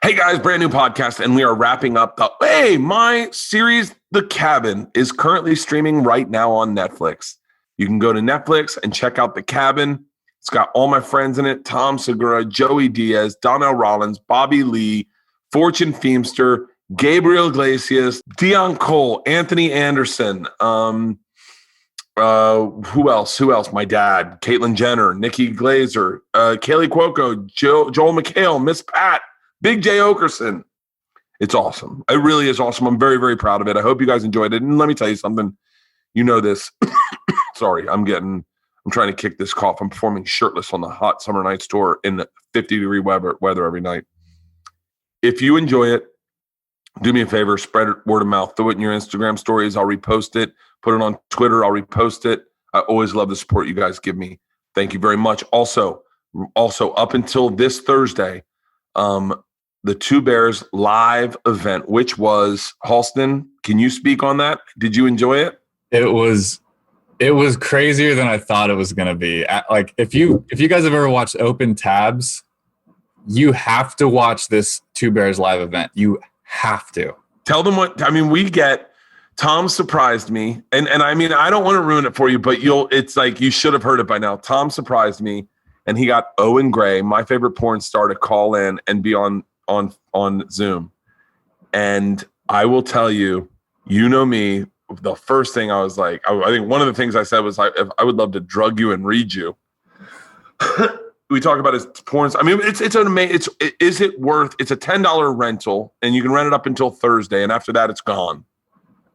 Hey guys, brand new podcast, and we are wrapping up my series, The Cabin, is currently streaming right now on Netflix. You can go to Netflix and check out The Cabin. It's got all my friends in it: Tom Segura, Joey Diaz, Donnell Rollins, Bobby Lee, Fortune Feimster, Gabriel Iglesias, Dion Cole, Anthony Anderson. Who else? My dad, Caitlyn Jenner, Nikki Glazer, Kaylee Cuoco, Joel McHale, Miss Pat, Big J. Okerson. It's awesome. It really is awesome. I'm very, very proud of it. I hope you guys enjoyed it. And let me tell you something. You know this. Sorry, I'm trying to kick this cough. I'm performing shirtless on the hot summer nights tour in 50-degree weather every night. If you enjoy it, do me a favor, spread it word of mouth. Throw it in your Instagram stories. I'll repost it. Put it on Twitter. I'll repost it. I always love the support you guys give me. Thank you very much. Also, up until this Thursday, the Two Bears live event, which was, Halston, can you speak on that? Did you enjoy it? It was crazier than I thought it was going to be. Like, if you guys have ever watched Open Tabs, you have to watch this Two Bears live event. You have to. Tell them Tom surprised me. And I mean, I don't want to ruin it for you, but it's like, you should have heard it by now. Tom surprised me, and he got Owen Gray, my favorite porn star, to call in and be on Zoom. And I will tell you, you know me, the first thing I was like, I think one of the things I said was, I would love to drug you and read you. We talk about his porn. I mean, it's an amazing. Is it worth? It's a $10 rental, and you can rent it up until Thursday, and after that, it's gone.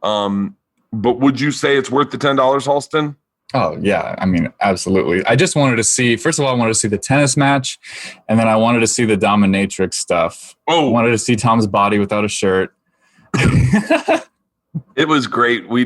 But would you say it's worth the $10, Halston? Oh yeah, I mean, absolutely. I just wanted to see. First of all, I wanted to see the tennis match, and then I wanted to see the dominatrix stuff. I wanted to see Tom's body without a shirt. It was great. We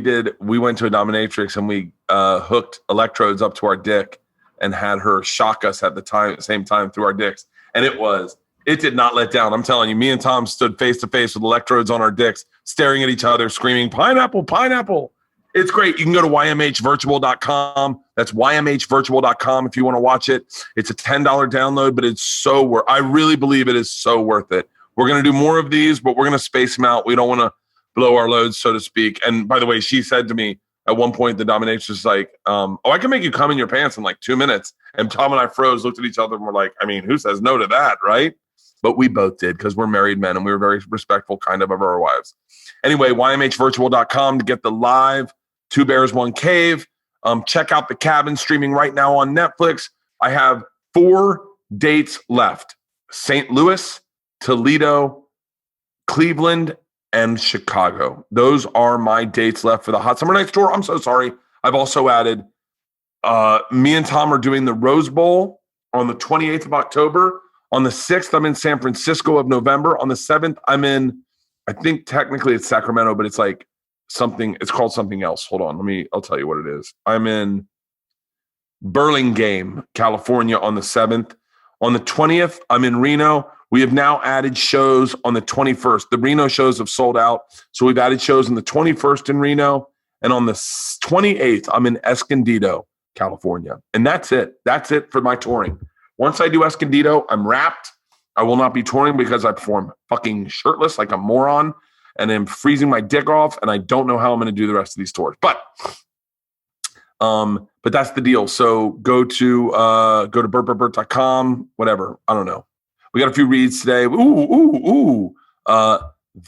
went to a dominatrix, and we hooked electrodes up to our dick and had her shock us at the same time through our dicks. And it did not let down. I'm telling you, me and Tom stood face to face with electrodes on our dicks, staring at each other, screaming, "Pineapple, pineapple." It's great. You can go to ymhvirtual.com. That's ymhvirtual.com if you want to watch it. It's a $10 download, but it's so worth it. I really believe it is so worth it. We're going to do more of these, but we're going to space them out. We don't want to blow our loads, so to speak. And by the way, she said to me at one point, the dominatrix was like, I can make you come in your pants in like 2 minutes. And Tom and I froze, looked at each other, and we're like, I mean, who says no to that, right? But we both did, because we're married men and we were very respectful kind of our wives. Anyway, ymhvirtual.com to get the live Two Bears, One Cave. Check out The Cabin, streaming right now on Netflix. I have 4 dates left: St. Louis, Toledo, Cleveland, and Chicago. Those are my dates left for the Hot Summer Nights Tour. I'm so sorry. I've also added, me and Tom are doing the Rose Bowl on the 28th of October. On the 6th, I'm in San Francisco of November. On the 7th, I'm in, I think technically it's Sacramento, but it's like it's called something else. Hold on. I'll tell you what it is. I'm in Burlingame, California on the 7th. On the 20th, I'm in Reno. We have now added shows on the 21st. The Reno shows have sold out, so we've added shows on the 21st in Reno. And on the 28th, I'm in Escondido, California. And that's it. That's it for my touring. Once I do Escondido, I'm wrapped. I will not be touring because I perform fucking shirtless like a moron, and I'm freezing my dick off, and I don't know how I'm going to do the rest of these tours. But that's the deal. So go to bertcast.com, whatever. I don't know. We got a few reads today.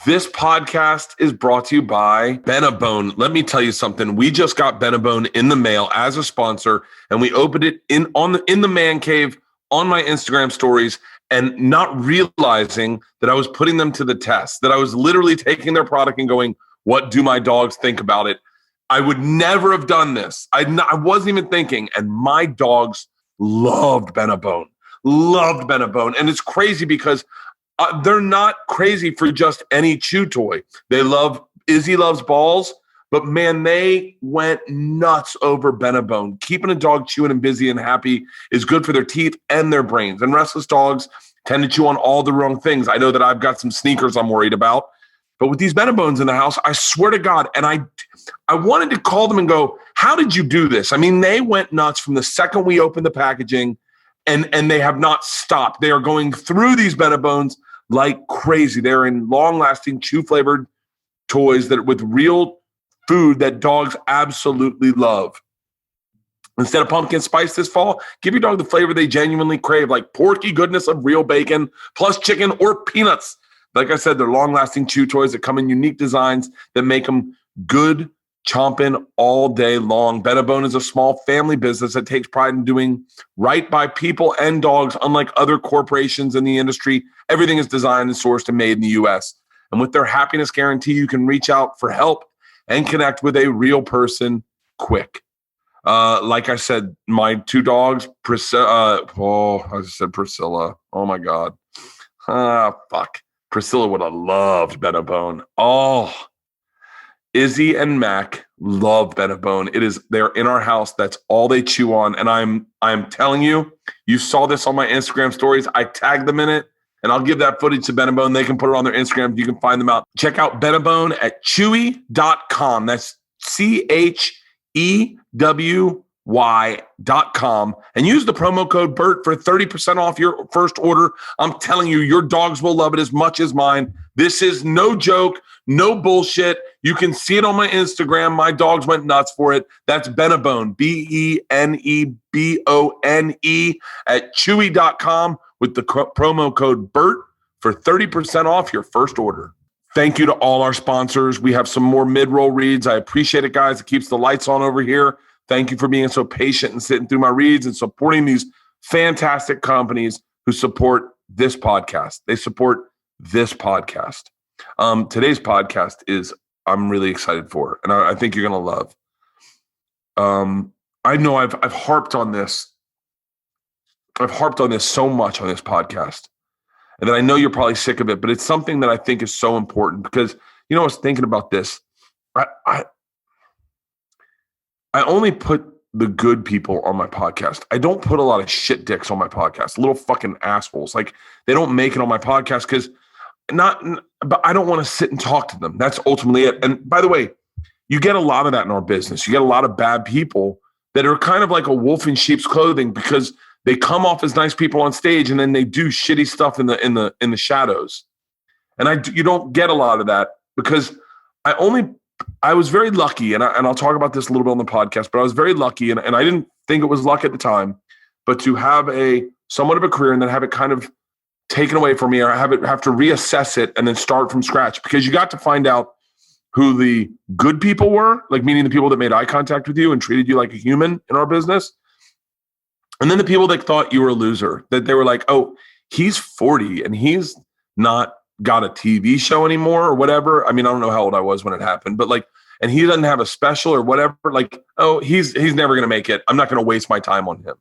This podcast is brought to you by BENEBONE. Let me tell you something. We just got BENEBONE in the mail as a sponsor, and we opened it in the man cave on my Instagram stories, and not realizing that I was putting them to the test, that I was literally taking their product and going, what do my dogs think about it? I would never have done this. I wasn't even thinking. And my dogs loved BENEBONE. And it's crazy because they're not crazy for just any chew toy. Izzy loves balls, but man, they went nuts over BENEBONE. Keeping a dog chewing and busy and happy is good for their teeth and their brains. And restless dogs tend to chew on all the wrong things. I know that I've got some sneakers I'm worried about, but with these BENEBONEs in the house, I swear to God, and I wanted to call them and go, how did you do this? I mean, they went nuts from the second we opened the packaging, and they have not stopped. They are going through these BENEBONEs like crazy. They're in long-lasting, chew-flavored toys that with real food that dogs absolutely love. Instead of pumpkin spice this fall, give your dog the flavor they genuinely crave, like porky goodness of real bacon, plus chicken or peanuts. Like I said, they're long-lasting chew toys that come in unique designs that make them good chomping all day long. BENEBONE is a small family business that takes pride in doing right by people and dogs. Unlike other corporations in the industry, everything is designed and sourced and made in the U.S. And with their happiness guarantee, you can reach out for help and connect with a real person quick. Like I said, my two dogs, Priscilla. I just said Priscilla. Oh my God. Fuck. Priscilla would have loved BENEBONE. Oh, Izzy and Mac love BENEBONE. They're in our house. That's all they chew on. And I'm telling you, you saw this on my Instagram stories. I tagged them in it, and I'll give that footage to BENEBONE. They can put it on their Instagram. You can find them out. Check out BENEBONE at chewy.com. That's CHEWY.com, and use the promo code BERT for 30% off your first order. I'm telling you, your dogs will love it as much as mine. This is no joke, no bullshit. You can see it on my Instagram. My dogs went nuts for it. That's BENEBONE, BENEBONE at chewy.com with the promo code BERT for 30% off your first order. Thank you to all our sponsors. We have some more mid-roll reads. I appreciate it, guys. It keeps the lights on over here. Thank you for being so patient and sitting through my reads and supporting these fantastic companies who support this podcast. They support this podcast. Today's podcast I'm really excited for, and I think you're going to love. I know I've harped on this. I've harped on this so much on this podcast, and that I know you're probably sick of it, but it's something that I think is so important because, I was thinking about this. I only put the good people on my podcast. I don't put a lot of shit dicks on my podcast, little fucking assholes. Like, they don't make it on my podcast but I don't want to sit and talk to them. That's ultimately it. And by the way, you get a lot of that in our business. You get a lot of bad people that are kind of like a wolf in sheep's clothing because they come off as nice people on stage and then they do shitty stuff in the shadows. And you don't get a lot of that because I was very lucky, and I'll talk about this a little bit on the podcast, but I was very lucky, and I didn't think it was luck at the time, but to have somewhat of a career and then have it kind of taken away from me, or have to reassess it and then start from scratch, because you got to find out who the good people were, like meaning the people that made eye contact with you and treated you like a human in our business. And then the people that thought you were a loser, that they were like, oh, he's 40 and he's not got a TV show anymore or whatever. I mean, I don't know how old I was when it happened, but like, and he doesn't have a special or whatever. Like, oh, he's never going to make it. I'm not going to waste my time on him.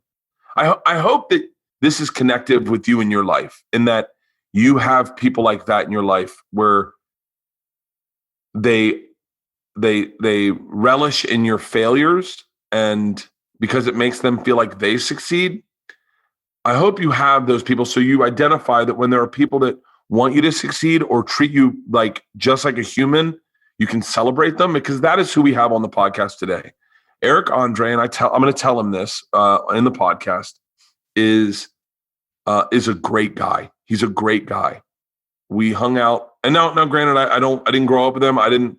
I hope that this is connective with you in your life, in that you have people like that in your life where they relish in your failures, and because it makes them feel like they succeed. I hope you have those people so you identify that when there are people that want you to succeed or treat you like just like a human, you can celebrate them, because that is who we have on the podcast today. Eric Andre, and I'm going to tell him this in the podcast, is a great guy. He's a great guy. We hung out, and now granted, I didn't grow up with him. I didn't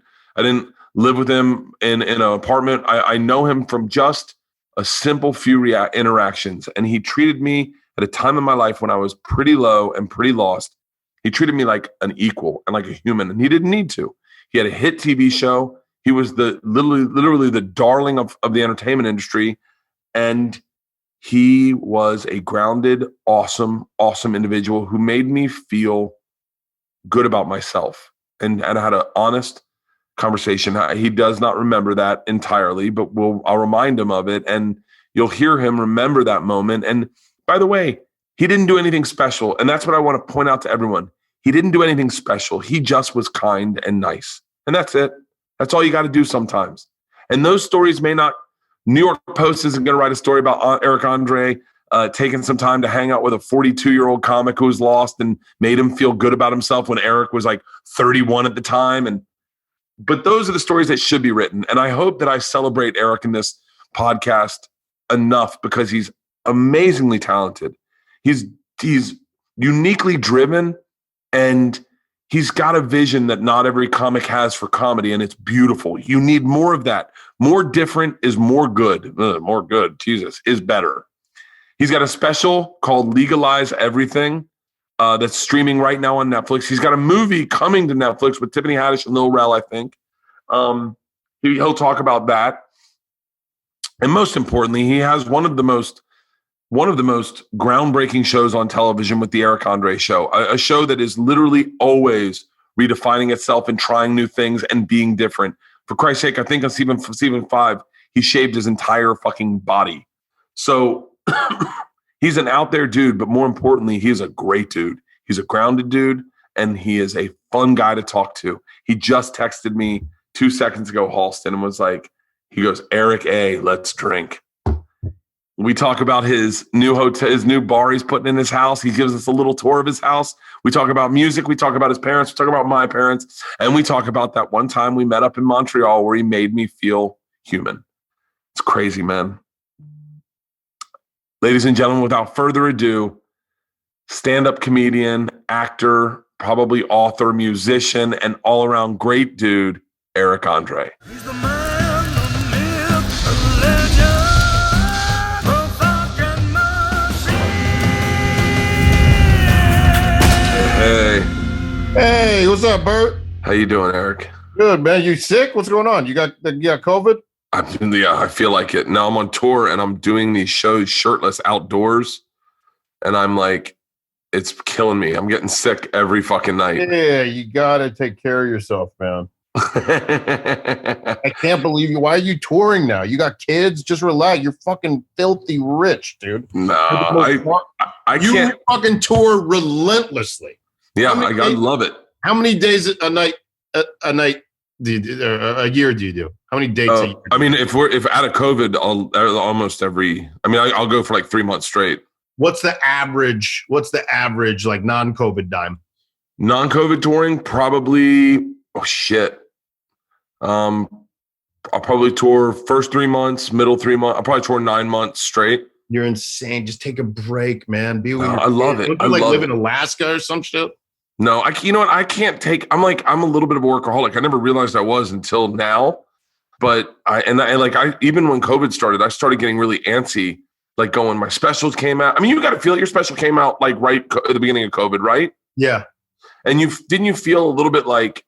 live with him in an apartment. I know him from just a simple few interactions, and he treated me at a time in my life when I was pretty low and pretty lost. He treated me like an equal and like a human, and he didn't need to. He had a hit TV show. He was literally the darling of the entertainment industry, and he was a grounded, awesome individual who made me feel good about myself, and I had an honest conversation. He does not remember that entirely, but I'll remind him of it, and you'll hear him remember that moment. And by the way, he didn't do anything special, and that's what I want to point out to everyone. He didn't do anything special. He just was kind and nice, and that's it. That's all you got to do sometimes. And those stories may not. New York Post isn't going to write a story about Eric Andre taking some time to hang out with a 42-year-old comic who was lost and made him feel good about himself when Eric was like 31 at the time. But those are the stories that should be written. And I hope that I celebrate Eric in this podcast enough, because he's amazingly talented. He's uniquely driven And he's got a vision that not every comic has for comedy, and it's beautiful. You need more of that. More different is more good. More good, Jesus, is better. He's got a special called Legalize Everything that's streaming right now on Netflix. He's got a movie coming to Netflix with Tiffany Haddish and Lil Rel, I think. He'll talk about that. And most importantly, he has one of the most groundbreaking shows on television with the Eric Andre Show, a show that is literally always redefining itself and trying new things and being different. For Christ's sake, I think on season 5, he shaved his entire fucking body. So he's an out there dude, but more importantly, he's a great dude. He's a grounded dude, and he is a fun guy to talk to. He just texted me 2 seconds ago, Halston, and was like, he goes, Eric A., let's drink. We talk about his new hotel, his new bar he's putting in his house. He gives us a little tour of his house. We talk about music. We talk about his parents. We talk about my parents. And we talk about that one time we met up in Montreal where he made me feel human. It's crazy, man. Ladies and gentlemen, without further ado, stand-up comedian, actor, probably author, musician, and all-around great dude, Eric Andre. He's the man, the myth, the legend. Hey, what's up, Bert? How you doing, Eric? Good, man. You sick? What's going on? You got COVID? I feel like it. Now I'm on tour and I'm doing these shows shirtless outdoors, and I'm like, it's killing me. I'm getting sick every fucking night. Yeah, you gotta take care of yourself, man. I can't believe you. Why are you touring now? You got kids? Just relax. You're fucking filthy rich, dude. No, I you can't. Fucking tour relentlessly. Yeah, I love it. How many days a night? A year do you do? How many dates a year? I mean, if out of COVID, almost every. I mean, I'll go for like 3 months straight. What's the average? Like non-COVID time? Non-COVID touring, probably. Oh shit. I'll probably tour first 3 months, middle 3 months. I'll probably tour 9 months straight. You're insane. Just take a break, man. Be with I love it. Don't you live in Alaska or some shit? No, you know what? I can't take. I'm a little bit of a workaholic. I never realized I was until now. But even when COVID started, I started getting really antsy. Like my specials came out. I mean, you got to feel it. Your special came out like right at the beginning of COVID, right? Yeah. And didn't you feel a little bit like,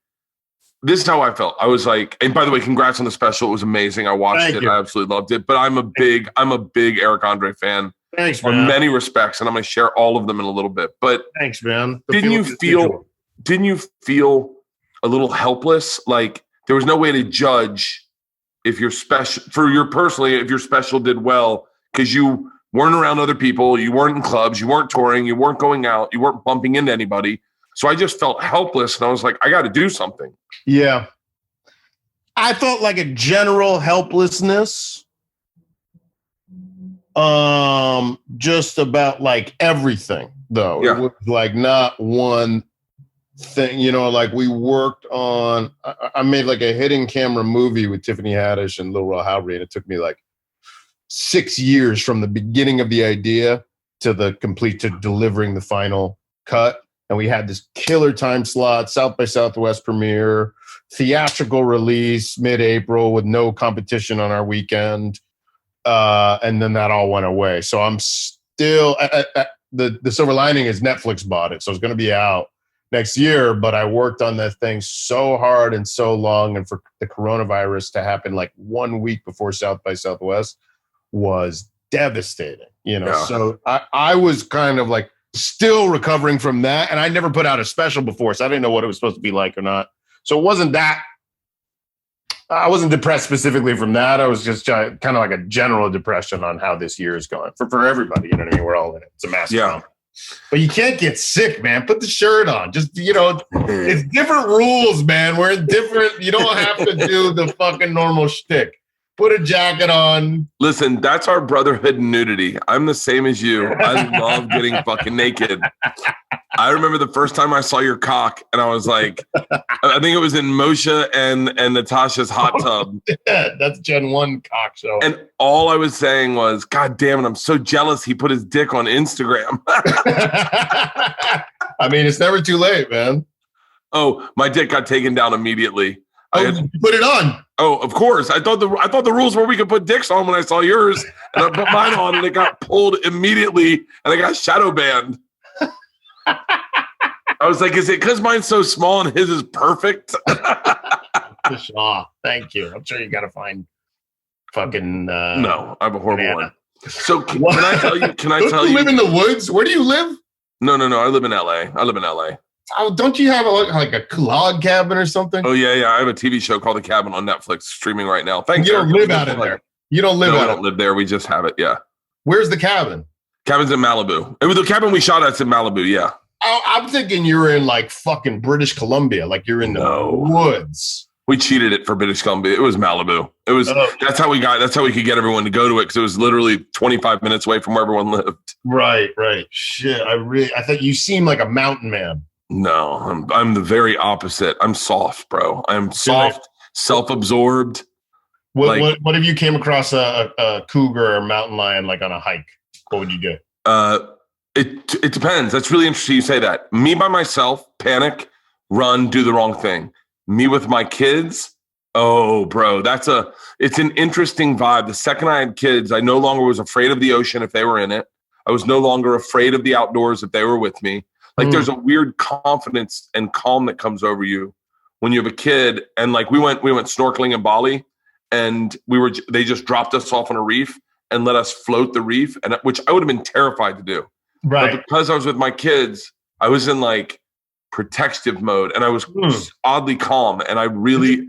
this is how I felt. I was like, and by the way, congrats on the special. It was amazing. I watched it. I absolutely loved it. But I'm a big Eric Andre fan. Thanks, man. In many respects, and I'm going to share all of them in a little bit. But thanks, man. Didn't you feel a little helpless? Like there was no way to judge if your special did well because you weren't around other people, you weren't in clubs, you weren't touring, you weren't going out, you weren't bumping into anybody. So I just felt helpless, and I was like, I got to do something. Yeah. I felt like a general helplessness. Just about like everything, though. Yeah. It was like not one thing, like we worked on, I made like a hidden camera movie with Tiffany Haddish and Lil Rel, and it took me like 6 years from the beginning of the idea to delivering the final cut. And we had this killer time slot, South by Southwest premiere, theatrical release mid-April with no competition on our weekend. And then that all went away. So I'm still the silver lining is Netflix bought it. So it's going to be out next year. But I worked on that thing so hard and so long. And for the coronavirus to happen like 1 week before South by Southwest was devastating, Yeah. So I was kind of like still recovering from that. And I never put out a special before, so I didn't know what it was supposed to be like or not. So it wasn't that. I wasn't depressed specifically from that. I was just kind of like a general depression on how this year is going for everybody. You know what I mean? We're all in it. It's a massive problem. But you can't get sick, man. Put the shirt on. Just, it's different rules, man. We're different. You don't have to do the fucking normal shtick. Put a jacket on. Listen, that's our brotherhood in nudity. I'm the same as you. I love getting fucking naked. I remember the first time I saw your cock, and I was like, I think it was in Moshe and Natasha's hot tub. Yeah, that's Gen 1 cock show. And all I was saying was, God damn it, I'm so jealous he put his dick on Instagram. I mean, it's never too late, man. Oh, my dick got taken down immediately. Put it on. Oh, of course. I thought the rules were we could put dicks on when I saw yours, and I put mine on, and it got pulled immediately, and I got shadow banned. I was like, is it because mine's so small and his is perfect? Aw, thank you. I'm sure you got to find fucking. No, I have a horrible banana. one. So can I tell you? Can I tell you? Live in the woods? Where do you live? No. I live in LA. Oh, don't you have like a log cabin or something? Oh yeah. I have a TV show called The Cabin on Netflix streaming right now. Thanks. You don't Eric. live out in there. You don't live No, out. I don't live there. We just have it. Yeah. Where's the cabin? Cabin's in Malibu. It was the cabin we shot at's in Malibu. Yeah. Oh, I'm thinking you're in like fucking British Columbia, like you're in the woods. We cheated it for British Columbia. It was Malibu. It was. That's how we could get everyone to go to it because it was literally 25 minutes away from where everyone lived. Right. Shit, I thought you seem like a mountain man. No, I'm the very opposite. I'm soft, bro. I'm soft, self-absorbed. What if you came across a cougar or mountain lion like on a hike? What would you do? It depends. That's really interesting you say that. Me by myself, panic, run, do the wrong thing. Me with my kids, oh, bro, it's an interesting vibe. The second I had kids, I no longer was afraid of the ocean if they were in it. I was no longer afraid of the outdoors if they were with me. Like there's a weird confidence and calm that comes over you when you have a kid. And like we went snorkeling in Bali, and they just dropped us off on a reef and let us float the reef, and which I would have been terrified to do. Right. But because I was with my kids, I was in like protective mode, and I was oddly calm. And I really,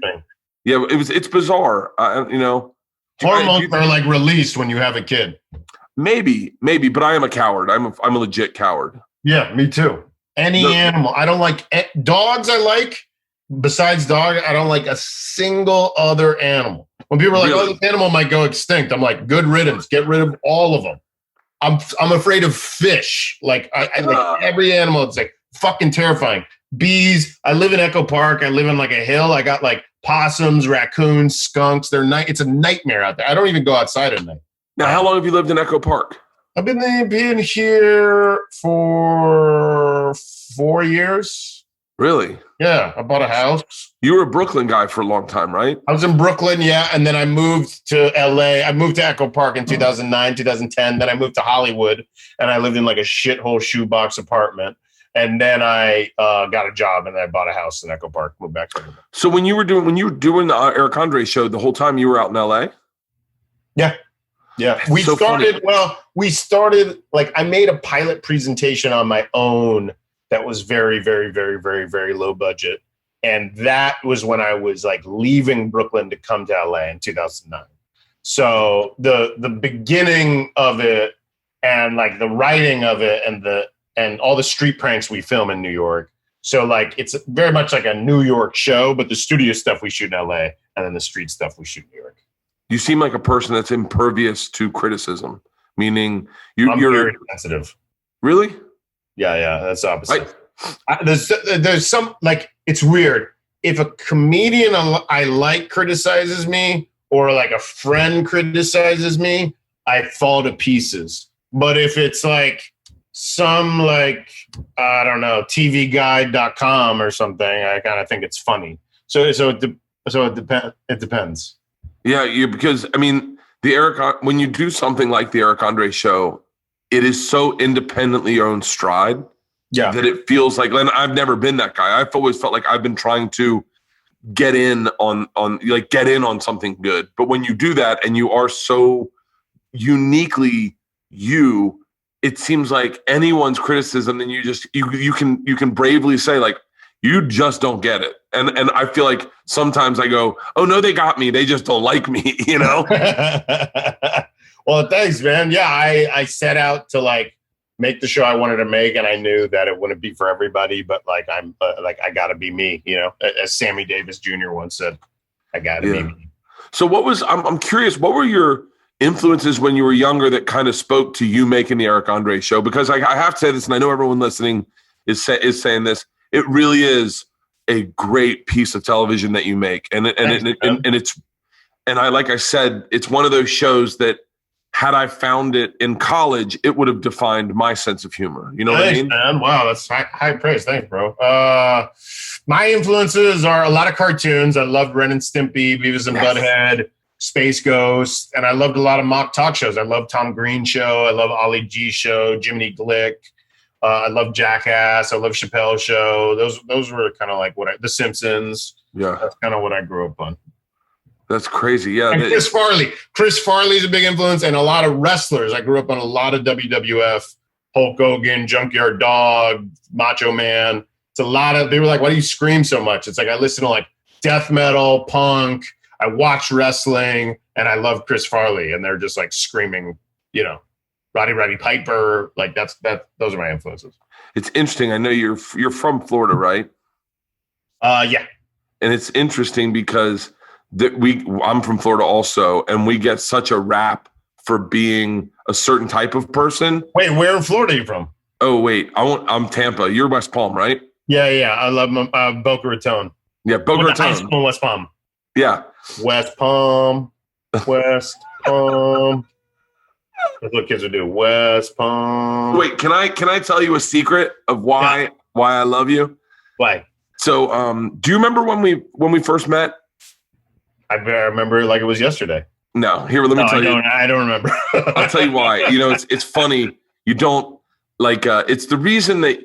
it's bizarre. Hormones are like released when you have a kid. Maybe, but I am a coward. I'm a legit coward. Yeah, me too. Any animal. I don't like dogs. I like, besides dog, I don't like a single other animal. When people are like, "Oh, this animal might go extinct," I'm like, "Good riddance. Get rid of all of them." I'm afraid of fish. Like I like every animal. It's like fucking terrifying. Bees. I live in Echo Park. I live in like a hill. I got like possums, raccoons, skunks. It's a nightmare out there. I don't even go outside at night. Now, how long have you lived in Echo Park? I've been here for 4 years. Really? Yeah, I bought a house. You were a Brooklyn guy for a long time, right? I was in Brooklyn, yeah, and then I moved to LA. I moved to Echo Park in 2009, 2010. Then I moved to Hollywood, and I lived in like a shithole shoebox apartment. And then I got a job, and then I bought a house in Echo Park. Moved back to LA. So when you were doing the Eric Andre show, the whole time you were out in LA? Yeah. We started like I made a pilot presentation on my own that was very, very, very, very, very low budget. And that was when I was like leaving Brooklyn to come to LA in 2009. So the beginning of it and like the writing of it and all the street pranks we film in New York. So like it's very much like a New York show, but the studio stuff we shoot in LA and then the street stuff we shoot in New York. You seem like a person that's impervious to criticism, meaning you're very sensitive. Really? Yeah, that's opposite. There's some, like, it's weird. If a comedian I like criticizes me or like a friend criticizes me, I fall to pieces. But if it's like some like, I don't know, tvguide.com or something, I kind of think it's funny. So it depends. Yeah, because I mean, when you do something like the Eric Andre show, it is so independently your own stride that it feels like, and I've never been that guy. I've always felt like I've been trying to get in on something good. But when you do that and you are so uniquely you, it seems like anyone's criticism, and you can bravely say like, you just don't get it. And I feel like sometimes I go, oh, no, they got me. They just don't like me, you know? Well, thanks, man. Yeah, I set out to like make the show I wanted to make, and I knew that it wouldn't be for everybody, but like I got to be me, you know? As Sammy Davis Jr. once said, I got to be me. So I'm curious, what were your influences when you were younger that kind of spoke to you making the Eric Andre show? Because I have to say this, and I know everyone listening is saying this, it really is a great piece of television that you make. And I, like I said, it's one of those shows that had I found it in college, it would have defined my sense of humor. You know what I mean? Man. Wow, that's high praise. Thanks, bro. My influences are a lot of cartoons. I loved Ren and Stimpy, Beavis and Butthead, Space Ghost, and I loved a lot of mock talk shows. I love Tom Green Show. I love Ollie G Show, Jiminy Glick. I love Jackass. I love Chappelle Show. Those were kind of like The Simpsons. Yeah, that's kind of what I grew up on. That's crazy. Yeah, and Chris Farley. Chris Farley's a big influence, and a lot of wrestlers. I grew up on a lot of WWF, Hulk Hogan, Junkyard Dog, Macho Man. It's a lot of. They were like, "Why do you scream so much?" It's like I listen to like death metal, punk. I watch wrestling, and I love Chris Farley, and they're just like screaming, Roddy Piper. Like that. Those are my influences. It's interesting. I know you're from Florida, right? Yeah. And it's interesting because I'm from Florida also, and we get such a rap for being a certain type of person. Wait, where in Florida are you from? Oh, wait. I'm Tampa. You're West Palm, right? Yeah. I love Boca Raton. Yeah, Boca Raton. High school in West Palm. Yeah. West Palm. That's what kids would do. West Palm. Wait, can I tell you a secret of why I love you? Why? So, do you remember when we first met? I remember it like it was yesterday. No, here, let me tell you. I don't remember. I'll tell you why. It's funny. You don't like. It's the reason that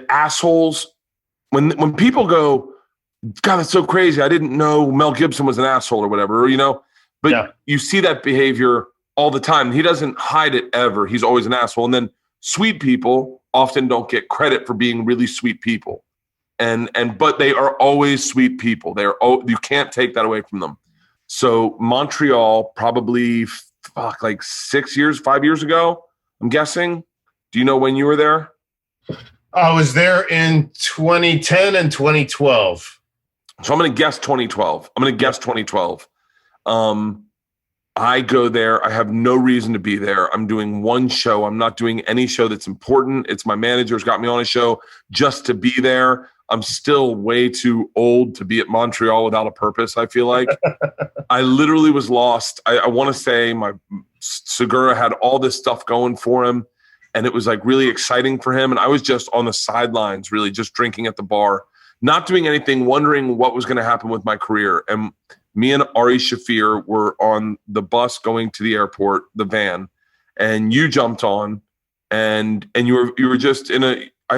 assholes, when people go, God, that's so crazy. I didn't know Mel Gibson was an asshole or whatever. But you see that behavior all the time. He doesn't hide it ever. He's always an asshole. And then sweet people often don't get credit for being really sweet people. But they are always sweet people. You can't take that away from them. So Montreal, probably like 5 years ago, I'm guessing. Do you know when you were there? I was there in 2010 and 2012. So I'm going to guess 2012. I go there. I have no reason to be there. I'm doing one show. I'm not doing any show that's important. It's my manager's got me on a show just to be there. I'm still way too old to be at Montreal without a purpose, I feel like. I literally was lost. I want to say my Segura had all this stuff going for him, and it was like really exciting for him. And I was just on the sidelines, really just drinking at the bar, not doing anything, wondering what was going to happen with my career. And me and Ari Shafir were on the bus going to the airport, the van, and you jumped on, and you were just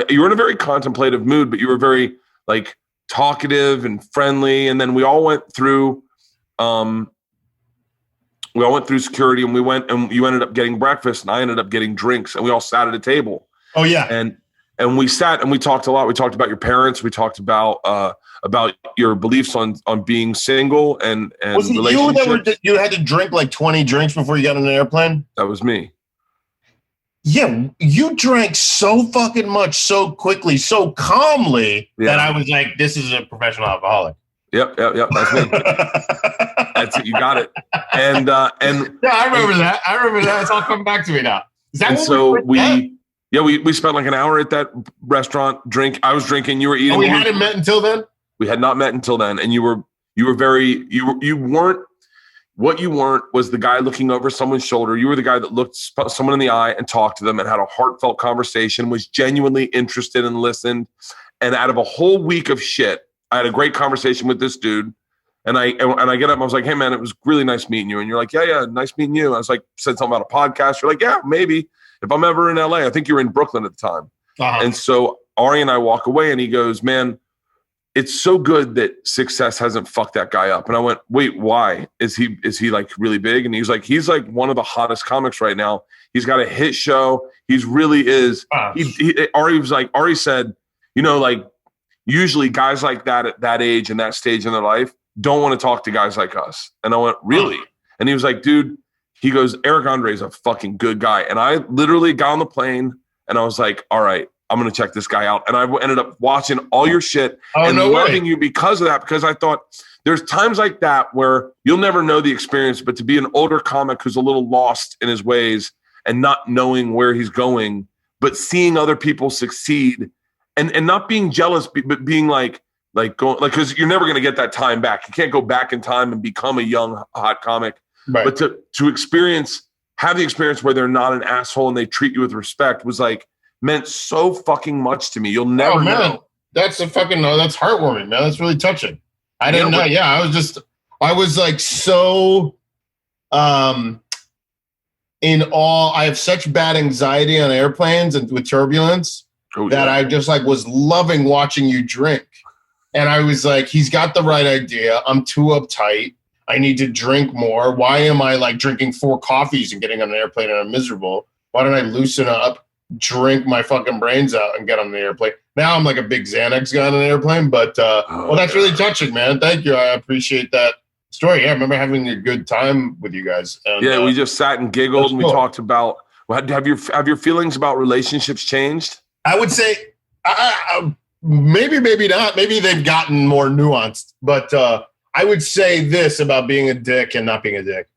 you were in a very contemplative mood, but you were very like talkative and friendly. And then we all went through security, and you ended up getting breakfast, and I ended up getting drinks, and we all sat at a table. Oh yeah. And we sat and we talked a lot. We talked about your parents. We talked about your beliefs on being single and was it relationships. you had to drink like 20 drinks before you got on an airplane? That was me. Yeah, you drank so fucking much, so quickly, so calmly that I was like, "This is a professional alcoholic." Yep. That's me. That's it. You got it. And yeah, I remember that. It's all coming back to me now. Is that and so we spent like an hour at that restaurant. I was drinking. You were eating. And we hadn't met until then. We had not met until then, and you weren't. What you weren't was the guy looking over someone's shoulder. You were the guy that looked someone in the eye and talked to them and had a heartfelt conversation, was genuinely interested and listened. And out of a whole week of shit, I had a great conversation with this dude. And I get up and I was like, "Hey man, it was really nice meeting you." And you're like, "Yeah, nice meeting you." I was like, said something about a podcast. You're like, "Yeah, maybe if I'm ever in LA." I think you were in Brooklyn at the time. Uh-huh. And so Ari and I walk away, and he goes, "Man, it's so good that success hasn't fucked that guy up." And I went, "Wait, why? Is he like really big?" And he's like one of the hottest comics right now. He's got a hit show. He's really is. Ari said, like usually guys like that at that age and that stage in their life don't want to talk to guys like us. And I went, "Really?" And he was like, "Dude," he goes, "Eric Andre's a fucking good guy." And I literally got on the plane and I was like, "All right, I'm going to check this guy out." And I ended up watching all your shit and loving you because of that, because I thought there's times like that where you'll never know the experience, but to be an older comic who's a little lost in his ways and not knowing where he's going, but seeing other people succeed and not being jealous, but being because you're never going to get that time back. You can't go back in time and become a young, hot comic, right. But to experience have the experience where they're not an asshole and they treat you with respect was like meant so fucking much to me. You'll never know. That's that's heartwarming, man. That's really touching. I didn't know. Yeah, I was like so in awe. I have such bad anxiety on airplanes and with turbulence that I just like was loving watching you drink. And I was like, he's got the right idea. I'm too uptight. I need to drink more. Why am I like drinking 4 coffees and getting on an airplane and I'm miserable? Why don't I loosen up, drink my fucking brains out and get on the airplane? Now I'm like a big Xanax guy on an airplane, but well, that's really touching, man. Thank you. I appreciate that story. Yeah, I remember having a good time with you guys. And, we just sat and giggled and we talked about, have your feelings about relationships changed? I would say maybe not. Maybe they've gotten more nuanced, but I would say this about being a dick and not being a dick.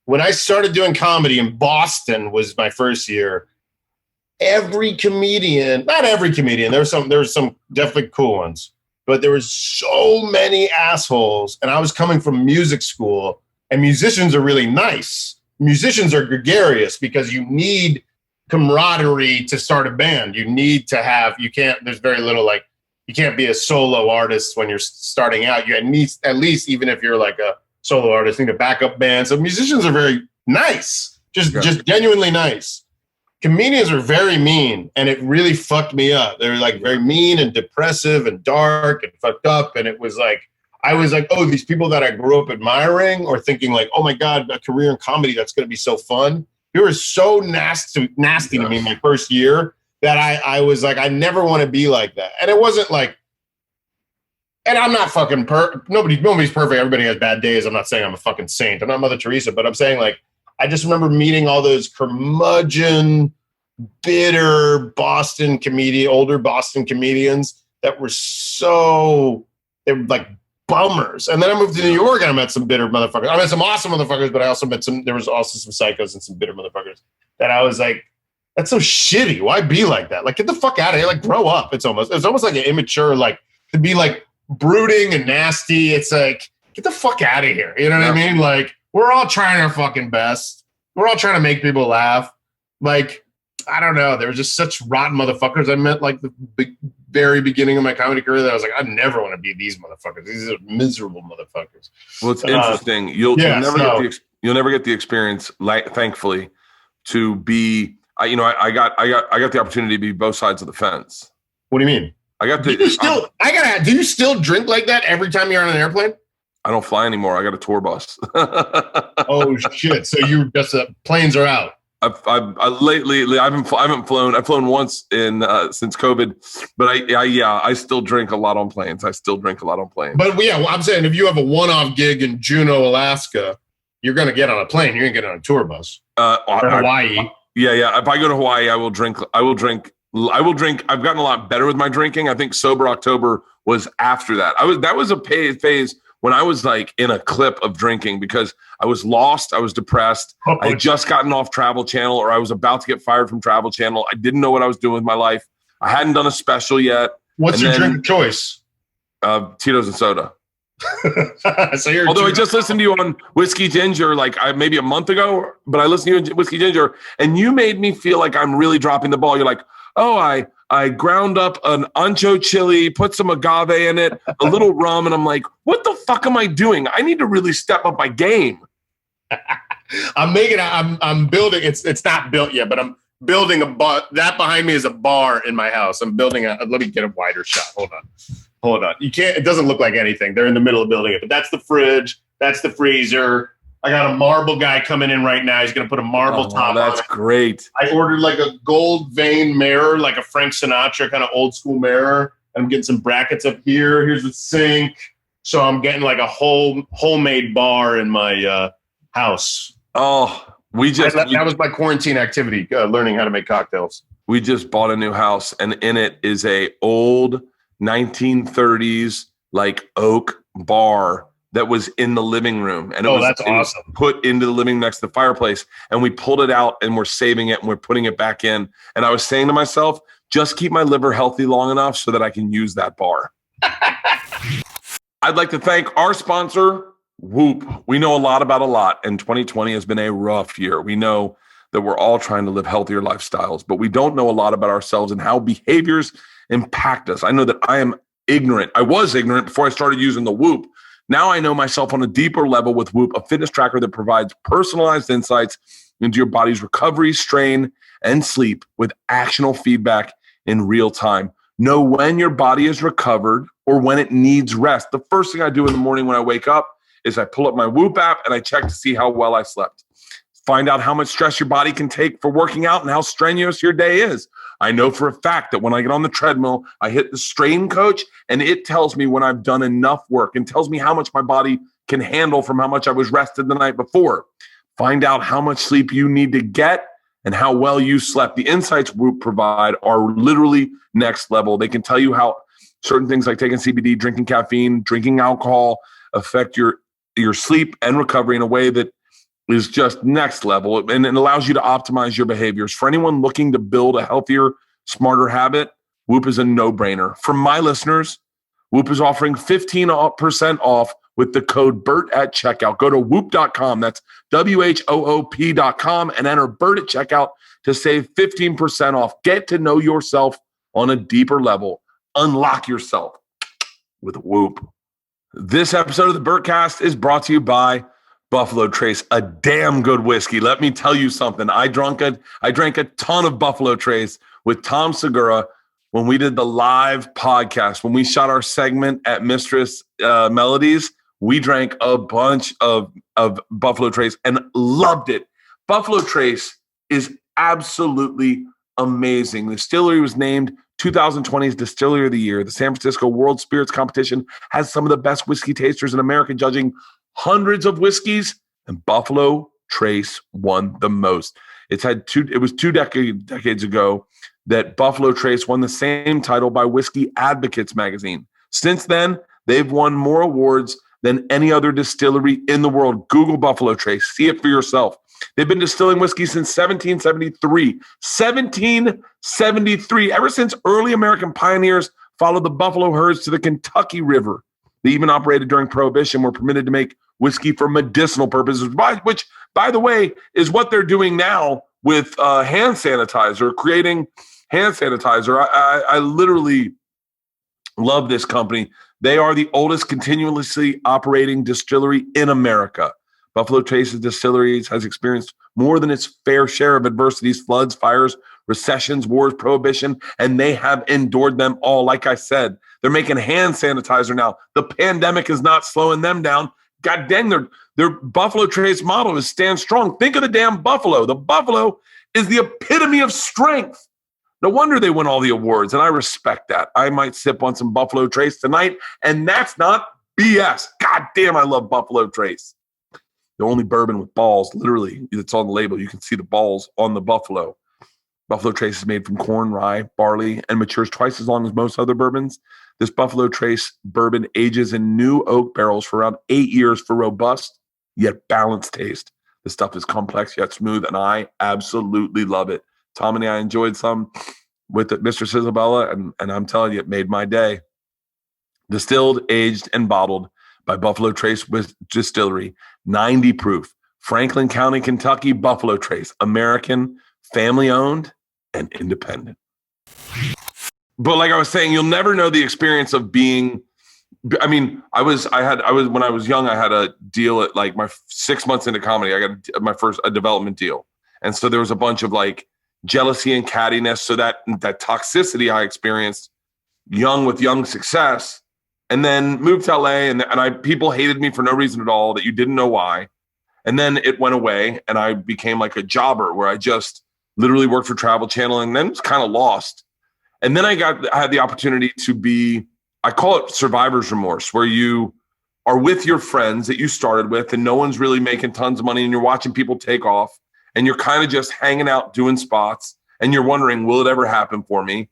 When I started doing comedy in Boston was my first year. Every comedian, not every comedian, there were some definitely cool ones, but there was so many assholes. And I was coming from music school, and musicians are really nice. Musicians are gregarious because you need camaraderie to start a band. You need to have, there's very little like, you can't be a solo artist when you're starting out. You at least, even if you're like a solo artist, need a backup band. So musicians are very nice, just genuinely nice. Comedians are very mean, and it really fucked me up. They were like very mean and depressive and dark and fucked up. And it was like, I was like, oh, these people that I grew up admiring or thinking like, oh my God, a career in comedy, that's going to be so fun. They were so nasty to me my first year that I was like, I never want to be like that. And it wasn't like, and I'm not fucking nobody's perfect. Everybody has bad days. I'm not saying I'm a fucking saint. I'm not Mother Teresa, but I'm saying like, I just remember meeting all those curmudgeon, bitter older Boston comedians that were they were like bummers. And then I moved to New York and I met some bitter motherfuckers. I met some awesome motherfuckers, but I also there was also some psychos and some bitter motherfuckers that I was like, that's so shitty. Why be like that? Like, get the fuck out of here. Like, grow up. It's almost like an immature, like to be like brooding and nasty. It's like, get the fuck out of here. You know what I mean? Like, we're all trying our fucking best. We're all trying to make people laugh. Like, I don't know. There were just such rotten motherfuckers I met like the very beginning of my comedy career that I was like, I never want to be these motherfuckers. These are miserable motherfuckers. Well, it's interesting. You'll never get the experience, like, thankfully, to be. I got the opportunity to be both sides of the fence. What do you mean? Do you still drink like that every time you're on an airplane? I don't fly anymore. I got a tour bus. Oh shit! So you just planes are out. I haven't flown. I've flown once since COVID, but I still drink a lot on planes. But I'm saying if you have a one-off gig in Juneau, Alaska, you're gonna get on a plane. You're gonna get on a tour bus. Or Hawaii. Yeah. If I go to Hawaii, I will drink. I've gotten a lot better with my drinking. I think Sober October was after that. That was a phase when I was like in a clip of drinking because I was lost. I was depressed. I had just gotten off Travel Channel, or I was about to get fired from Travel Channel. I didn't know what I was doing with my life. I hadn't done a special yet. What's your drink of choice? Tito's and soda. Although I just listened to you on Whiskey Ginger maybe a month ago, but I listened to you on Whiskey Ginger, and you made me feel like I'm really dropping the ball. You're like, oh, I ground up an ancho chili, put some agave in it, a little rum, and I'm like, what the fuck am I doing? I need to really step up my game. I'm building. It's not built yet, but I'm building a bar. That behind me is a bar in my house. I'm building let me get a wider shot. Hold on. You can't, it doesn't look like anything. They're in the middle of building it, but that's the fridge. That's the freezer. I got a marble guy coming in right now. He's going to put a marble top on it. That's great. I ordered like a gold vein mirror, like a Frank Sinatra kind of old school mirror. I'm getting some brackets up here. Here's the sink. So I'm getting like a homemade bar in my house. Oh, that was my quarantine activity, learning how to make cocktails. We just bought a new house, and in it is a old 1930s like oak bar that was in the living room, and that's awesome. Put into the living room next to the fireplace, and we pulled it out and we're saving it and we're putting it back in. And I was saying to myself, just keep my liver healthy long enough so that I can use that bar. I'd like to thank our sponsor, Whoop. We know a lot about a lot, and 2020 has been a rough year. We know that we're all trying to live healthier lifestyles, but we don't know a lot about ourselves and how behaviors impact us. I know that I am ignorant. I was ignorant before I started using the Whoop. Now I know myself on a deeper level with Whoop, a fitness tracker that provides personalized insights into your body's recovery, strain, and sleep with actionable feedback in real time. Know when your body is recovered or when it needs rest. The first thing I do in the morning when I wake up is I pull up my Whoop app and I check to see how well I slept. Find out how much stress your body can take for working out and how strenuous your day is. I know for a fact that when I get on the treadmill, I hit the strain coach and it tells me when I've done enough work and tells me how much my body can handle from how much I was rested the night before. Find out how much sleep you need to get and how well you slept. The insights Whoop provide are literally next level. They can tell you how certain things like taking CBD, drinking caffeine, drinking alcohol affect your sleep and recovery in a way that is just next level, and it allows you to optimize your behaviors. For anyone looking to build a healthier, smarter habit, Whoop is a no-brainer. For my listeners, Whoop is offering 15% off with the code BERT at checkout. Go to whoop.com. That's WHOOP.com and enter BERT at checkout to save 15% off. Get to know yourself on a deeper level. Unlock yourself with Whoop. This episode of the Bertcast is brought to you by Buffalo Trace, a damn good whiskey. Let me tell you something. I drank a ton of Buffalo Trace with Tom Segura when we did the live podcast. When we shot our segment at Mistress Melodies, we drank a bunch of Buffalo Trace and loved it. Buffalo Trace is absolutely amazing. The distillery was named 2020's Distillery of the Year. The San Francisco World Spirits Competition has some of the best whiskey tasters in America, judging hundreds of whiskeys, and Buffalo Trace won the most. It was two decades ago that Buffalo Trace won the same title by Whiskey Advocates magazine. Since then, they've won more awards than any other distillery in the world. Google Buffalo Trace. See it for yourself. They've been distilling whiskey since 1773. 1773. Ever since early American pioneers followed the buffalo herds to the Kentucky River. They even operated during Prohibition, were permitted to make whiskey for medicinal purposes, which, by the way, is what they're doing now with hand sanitizer, creating hand sanitizer. I literally love this company. They are the oldest continuously operating distillery in America. Buffalo Trace's distilleries has experienced more than its fair share of adversities, floods, fires, recessions, wars, prohibition, and they have endured them all. Like I said, they're making hand sanitizer now. The pandemic is not slowing them down. God dang, their Buffalo Trace motto is stand strong. Think of the damn buffalo. The buffalo is the epitome of strength. No wonder they win all the awards, and I respect that. I might sip on some Buffalo Trace tonight, and that's not BS. God damn, I love Buffalo Trace. The only bourbon with balls, literally, it's on the label. You can see the balls on the Buffalo. Buffalo Trace is made from corn, rye, barley, and matures twice as long as most other bourbons. This Buffalo Trace bourbon ages in new oak barrels for around 8 years for robust yet balanced taste. The stuff is complex yet smooth, and I absolutely love it. Tom and I enjoyed some with it, Mr. Isabella, and I'm telling you, it made my day. Distilled, aged, and bottled by Buffalo Trace Distillery, 90 proof, Franklin County, Kentucky, Buffalo Trace, American, family-owned, and independent. But like I was saying, you'll never know the experience of being. I mean, when I was young, I had a deal at like my 6 months into comedy. I got my first development deal, and so there was a bunch of like jealousy and cattiness. So that toxicity I experienced young with young success, and then moved to LA, and people hated me for no reason at all that you didn't know why, and then it went away, and I became like a jobber where I just literally worked for Travel Channel, and then was kind of lost. And then I had the opportunity to be, I call it survivor's remorse, where you are with your friends that you started with and no one's really making tons of money and you're watching people take off and you're kind of just hanging out doing spots and you're wondering, will it ever happen for me?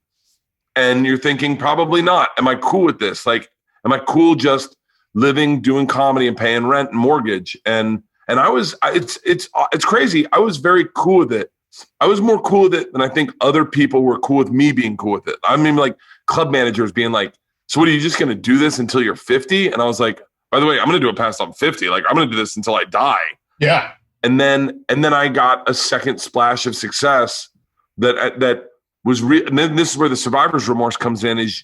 And you're thinking, probably not. Am I cool with this? Like, am I cool just living, doing comedy and paying rent and mortgage? And it's crazy. I was very cool with it. I was more cool with it than I think other people were cool with me being cool with it. I mean, like club managers being like, so what, are you just going to do this until you're 50? And I was like, by the way, I'm going to do it past I'm 50. Like, I'm going to do this until I die. Yeah. And then I got a second splash of success that was and then this is where the survivor's remorse comes in, is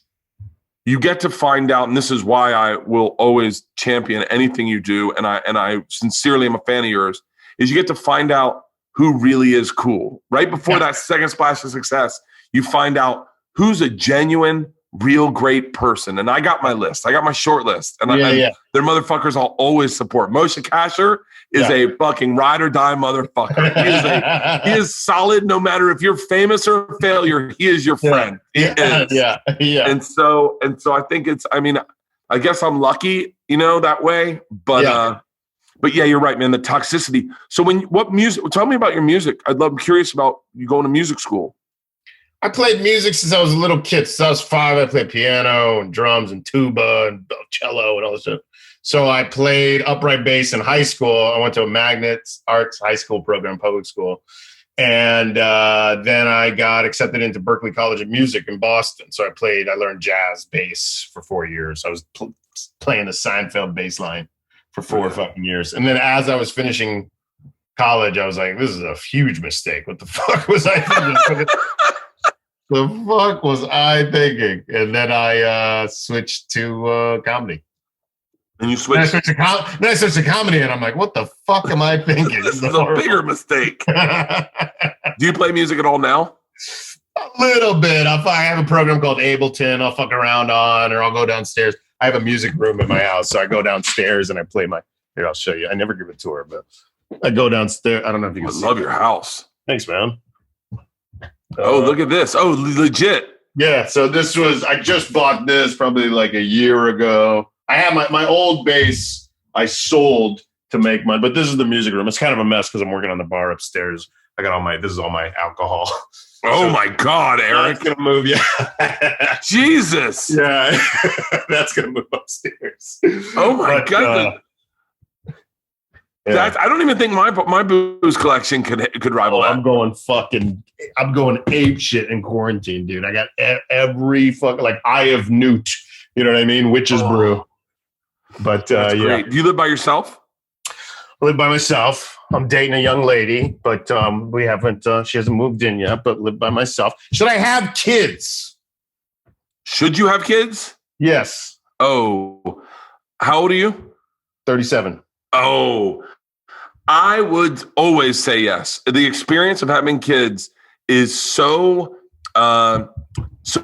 you get to find out, and this is why I will always champion anything you do, and I sincerely am a fan of yours, is you get to find out who really is cool. Right before that second splash of success, you find out who's a genuine, real great person. And I got my list. I got my short list. And they're motherfuckers I'll always support. Moshe Kasher is a fucking ride or die motherfucker. He is solid no matter if you're famous or a failure. He is your friend. Yeah. And so I think I guess I'm lucky, that way. But yeah, you're right, man. The toxicity. So what music? Tell me about your music. I'm curious about you going to music school. I played music since I was a little kid. Since I was 5, I played piano and drums and tuba and cello and all this stuff. So I played upright bass in high school. I went to a Magnet Arts high school program, public school. And then I got accepted into Berklee College of Music in Boston. So I learned jazz bass for 4 years. I was playing the Seinfeld bass line for 4 fucking years. And then as I was finishing college, I was like, this is a huge mistake. What the fuck was I thinking? The fuck was I thinking? And then I switched to comedy. And you switched? Then I switched to comedy, and I'm like, what the fuck am I thinking? This is a bigger mistake. Do you play music at all now? A little bit. I have a program called Ableton I'll fuck around on, or I'll go downstairs. I have a music room in my house, so I go downstairs and I play here, I'll show you. I never give a tour, but I go downstairs. I don't know if you can see. I love your house. Thanks, man. Look at this. Oh, legit. Yeah, so I just bought this probably like a year ago. I have my old bass I sold to make but this is the music room. It's kind of a mess because I'm working on the bar upstairs. I got this is all my alcohol. Oh my God, Eric. That's going to move, yeah. Jesus. Yeah, that's going to move upstairs. Oh my God. Yeah. I don't even think my booze collection could rival that. I'm going ape shit in quarantine, dude. I got every fucking, like Eye of Newt, you know what I mean? Witch's Brew. But yeah. Do you live by yourself? I live by myself. I'm dating a young lady, but we haven't, she hasn't moved in yet, but live by myself. Should I have kids? Should you have kids? Yes. Oh, how old are you? 37. Oh, I would always say yes. The experience of having kids is so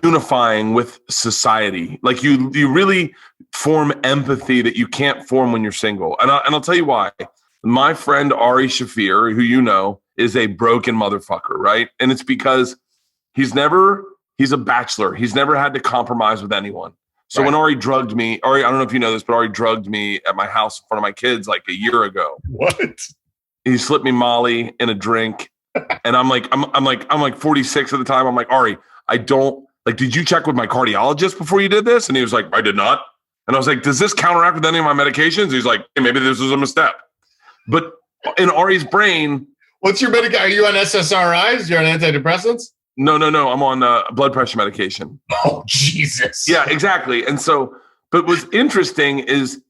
unifying with society. Like you really form empathy that you can't form when you're single. And I'll tell you why. My friend Ari Shafir, who you know, is a broken motherfucker, right? And it's because he's a bachelor. He's never had to compromise with anyone. So when Ari drugged me, I don't know if you know this, but Ari drugged me at my house in front of my kids like a year ago. What? He slipped me Molly in a drink. And I'm like 46 at the time. I'm like, Ari, did you check with my cardiologist before you did this? And he was like, I did not. And I was like, does this counteract with any of my medications? He's like, hey, maybe this was a misstep. But in Ari's brain. What's your medication? Are you on SSRIs? You're on antidepressants? No. I'm on blood pressure medication. Oh, Jesus. Yeah, exactly. And so, but what's interesting is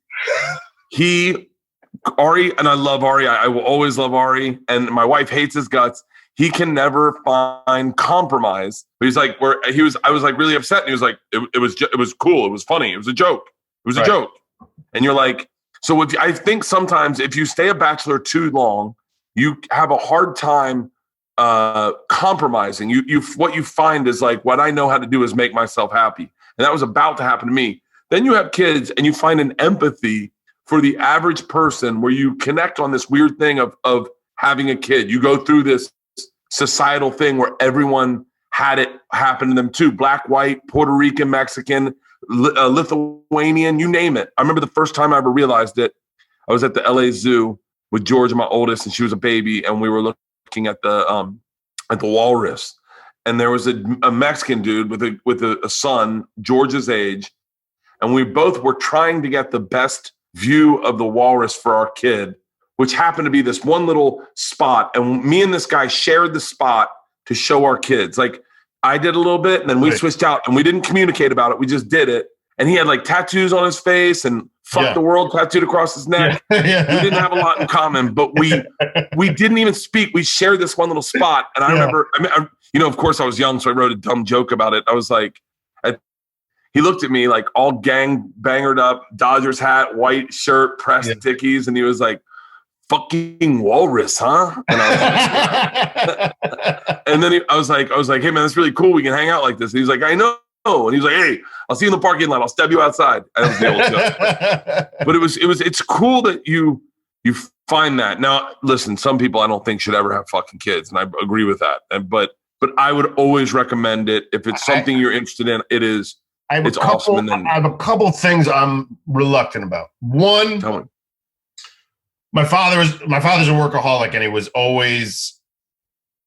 Ari, and I love Ari. I will always love Ari. And my wife hates his guts. He can never find compromise. But he's like, I was like really upset. And he was like, it was cool. It was funny. It was a joke. It was a joke. And you're like, so I think sometimes if you stay a bachelor too long, you have a hard time compromising. What you find is like, what I know how to do is make myself happy. And that was about to happen to me. Then you have kids and you find an empathy for the average person where you connect on this weird thing of having a kid. You go through this societal thing where everyone had it happen to them too. Black, white, Puerto Rican, Mexican, Lithuanian, you name it. I remember the first time I ever realized it. I was at the LA Zoo with Georgia, my oldest, and she was a baby, and we were looking at the walrus. And there was a Mexican dude with a son, Georgia's age, and we both were trying to get the best view of the walrus for our kid, which happened to be this one little spot. And me and this guy shared the spot to show our kids. Like I did a little bit and then we switched out and we didn't communicate about it. We just did it. And he had like tattoos on his face and fuck the world tattooed across his neck. Yeah. We didn't have a lot in common, but we didn't even speak. We shared this one little spot. And I remember, of course I was young, so I wrote a dumb joke about it. I was like, he looked at me like all gang bangered up, Dodgers hat, white shirt, pressed Dickies. And he was like, fucking walrus, huh? And I was like, and then I was like, hey man, that's really cool. We can hang out like this. And he's like, I know. And he was like, hey, I'll see you in the parking lot. I'll stab you outside. And that was the old joke. But it's cool that you find that. Now, listen, some people I don't think should ever have fucking kids. And I agree with that. But I would always recommend it. If it's something you're interested in, it's awesome. And then I have a couple things I'm reluctant about. One, tell me. My father's a workaholic, and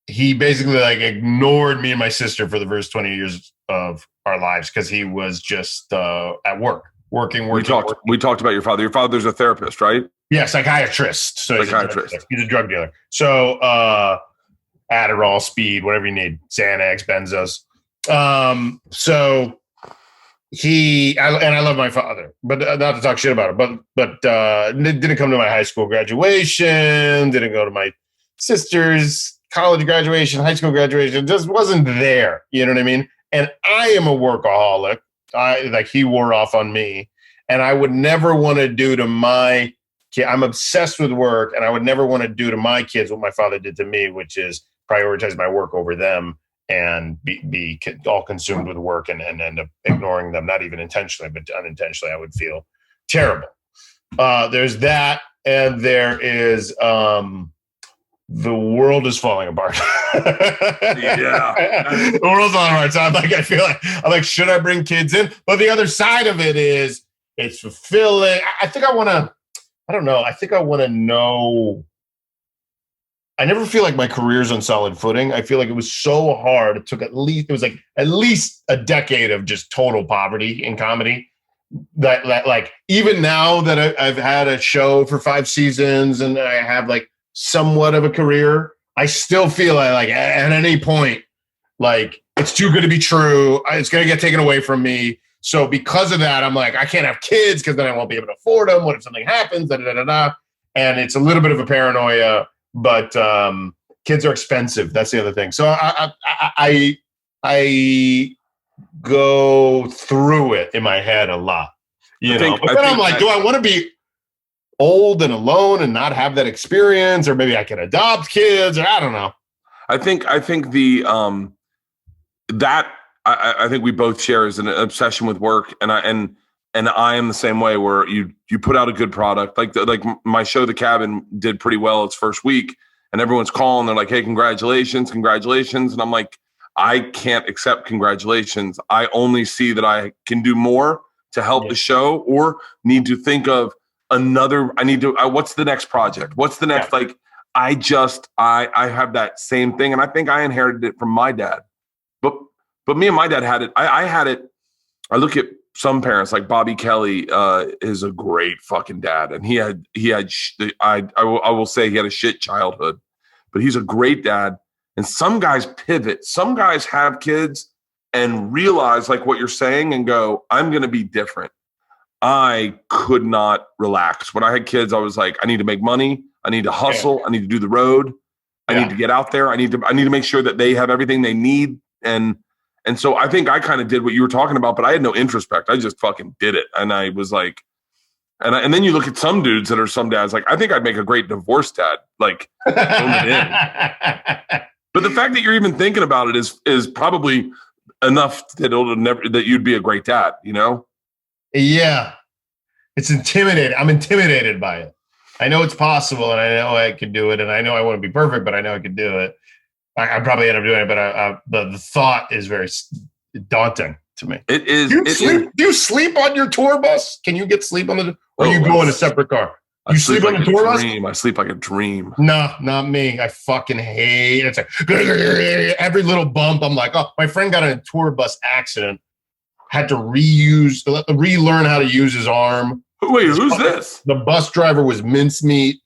he basically like ignored me and my sister for the first 20 years of our lives because he was just at work, working. We talked about your father. Your father's a therapist, right? Yeah, psychiatrist. So he's a drug dealer. So Adderall, speed, whatever you need, Xanax, benzos. So I love my father, but not to talk shit about it, but didn't come to my high school graduation, didn't go to my sister's college graduation, high school graduation, just wasn't there. You know what I mean? And I am a workaholic. He wore off on me, and I would never want to do to my kid. I'm obsessed with work, and I would never want to do to my kids what my father did to me, which is prioritize my work over them and be all consumed with work and end up ignoring them, not even intentionally, but unintentionally. I would feel terrible. There's that, and there is the world is falling apart. Yeah. The world's falling apart. So I'm like, should I bring kids in? But the other side of it is it's fulfilling. I think I want to know. I never feel like my career's on solid footing. I feel like it was so hard. It took at least a decade of just total poverty in comedy. That like even now that I've had a show for 5 seasons and I have like somewhat of a career, I still feel like at any point, like it's too good to be true. It's going to get taken away from me. So because of that, I'm like, I can't have kids because then I won't be able to afford them. What if something happens? And it's a little bit of a paranoia, but kids are expensive. That's the other thing. So I go through it in my head a lot, but then I'm like, do I want to be old and alone and not have that experience, or maybe I can adopt kids, or I don't know. I think the I think we both share is an obsession with work, and I am the same way, where you put out a good product. Like my show, The Cabin, did pretty well its first week, and everyone's calling. They're like, "Hey, congratulations!" And I'm like, I can't accept congratulations. I only see that I can do more to help the show, or need to think of another. I need to. What's the next project? What's the next? Like, I have that same thing, and I think I inherited it from my dad. But me and my dad had it. I had it. I look at some parents like Bobby Kelly is a great fucking dad, and he had. I will say he had a shit childhood, but he's a great dad. And some guys pivot. Some guys have kids and realize like what you're saying and go, I'm going to be different. I could not relax. When I had kids, I was like, I need to make money. I need to hustle. Yeah. I need to do the road. I need to get out there. I need to make sure that they have everything they need. And so I think I kind of did what you were talking about, but I had no introspect. I just fucking did it. And I was like, and then you look at some dudes that are some dads, like, I think I'd make a great divorce dad. Like, own it in. But the fact that you're even thinking about it is probably enough that you'd be a great dad, you know? Yeah. It's intimidating. I'm intimidated by it. I know it's possible, and I know I could do it, and I know I wouldn't be perfect, but I know I could do it. I probably end up doing it, but the thought is very daunting to me. It is. Do you sleep on your tour bus? Can you get sleep on the, or you go in a separate car? You sleep on the tour bus? I sleep like a dream. No, not me. I fucking hate it. It's like every little bump. I'm like, oh, my friend got in a tour bus accident. Had to relearn how to use his arm. Wait, who's this? The bus driver was mincemeat.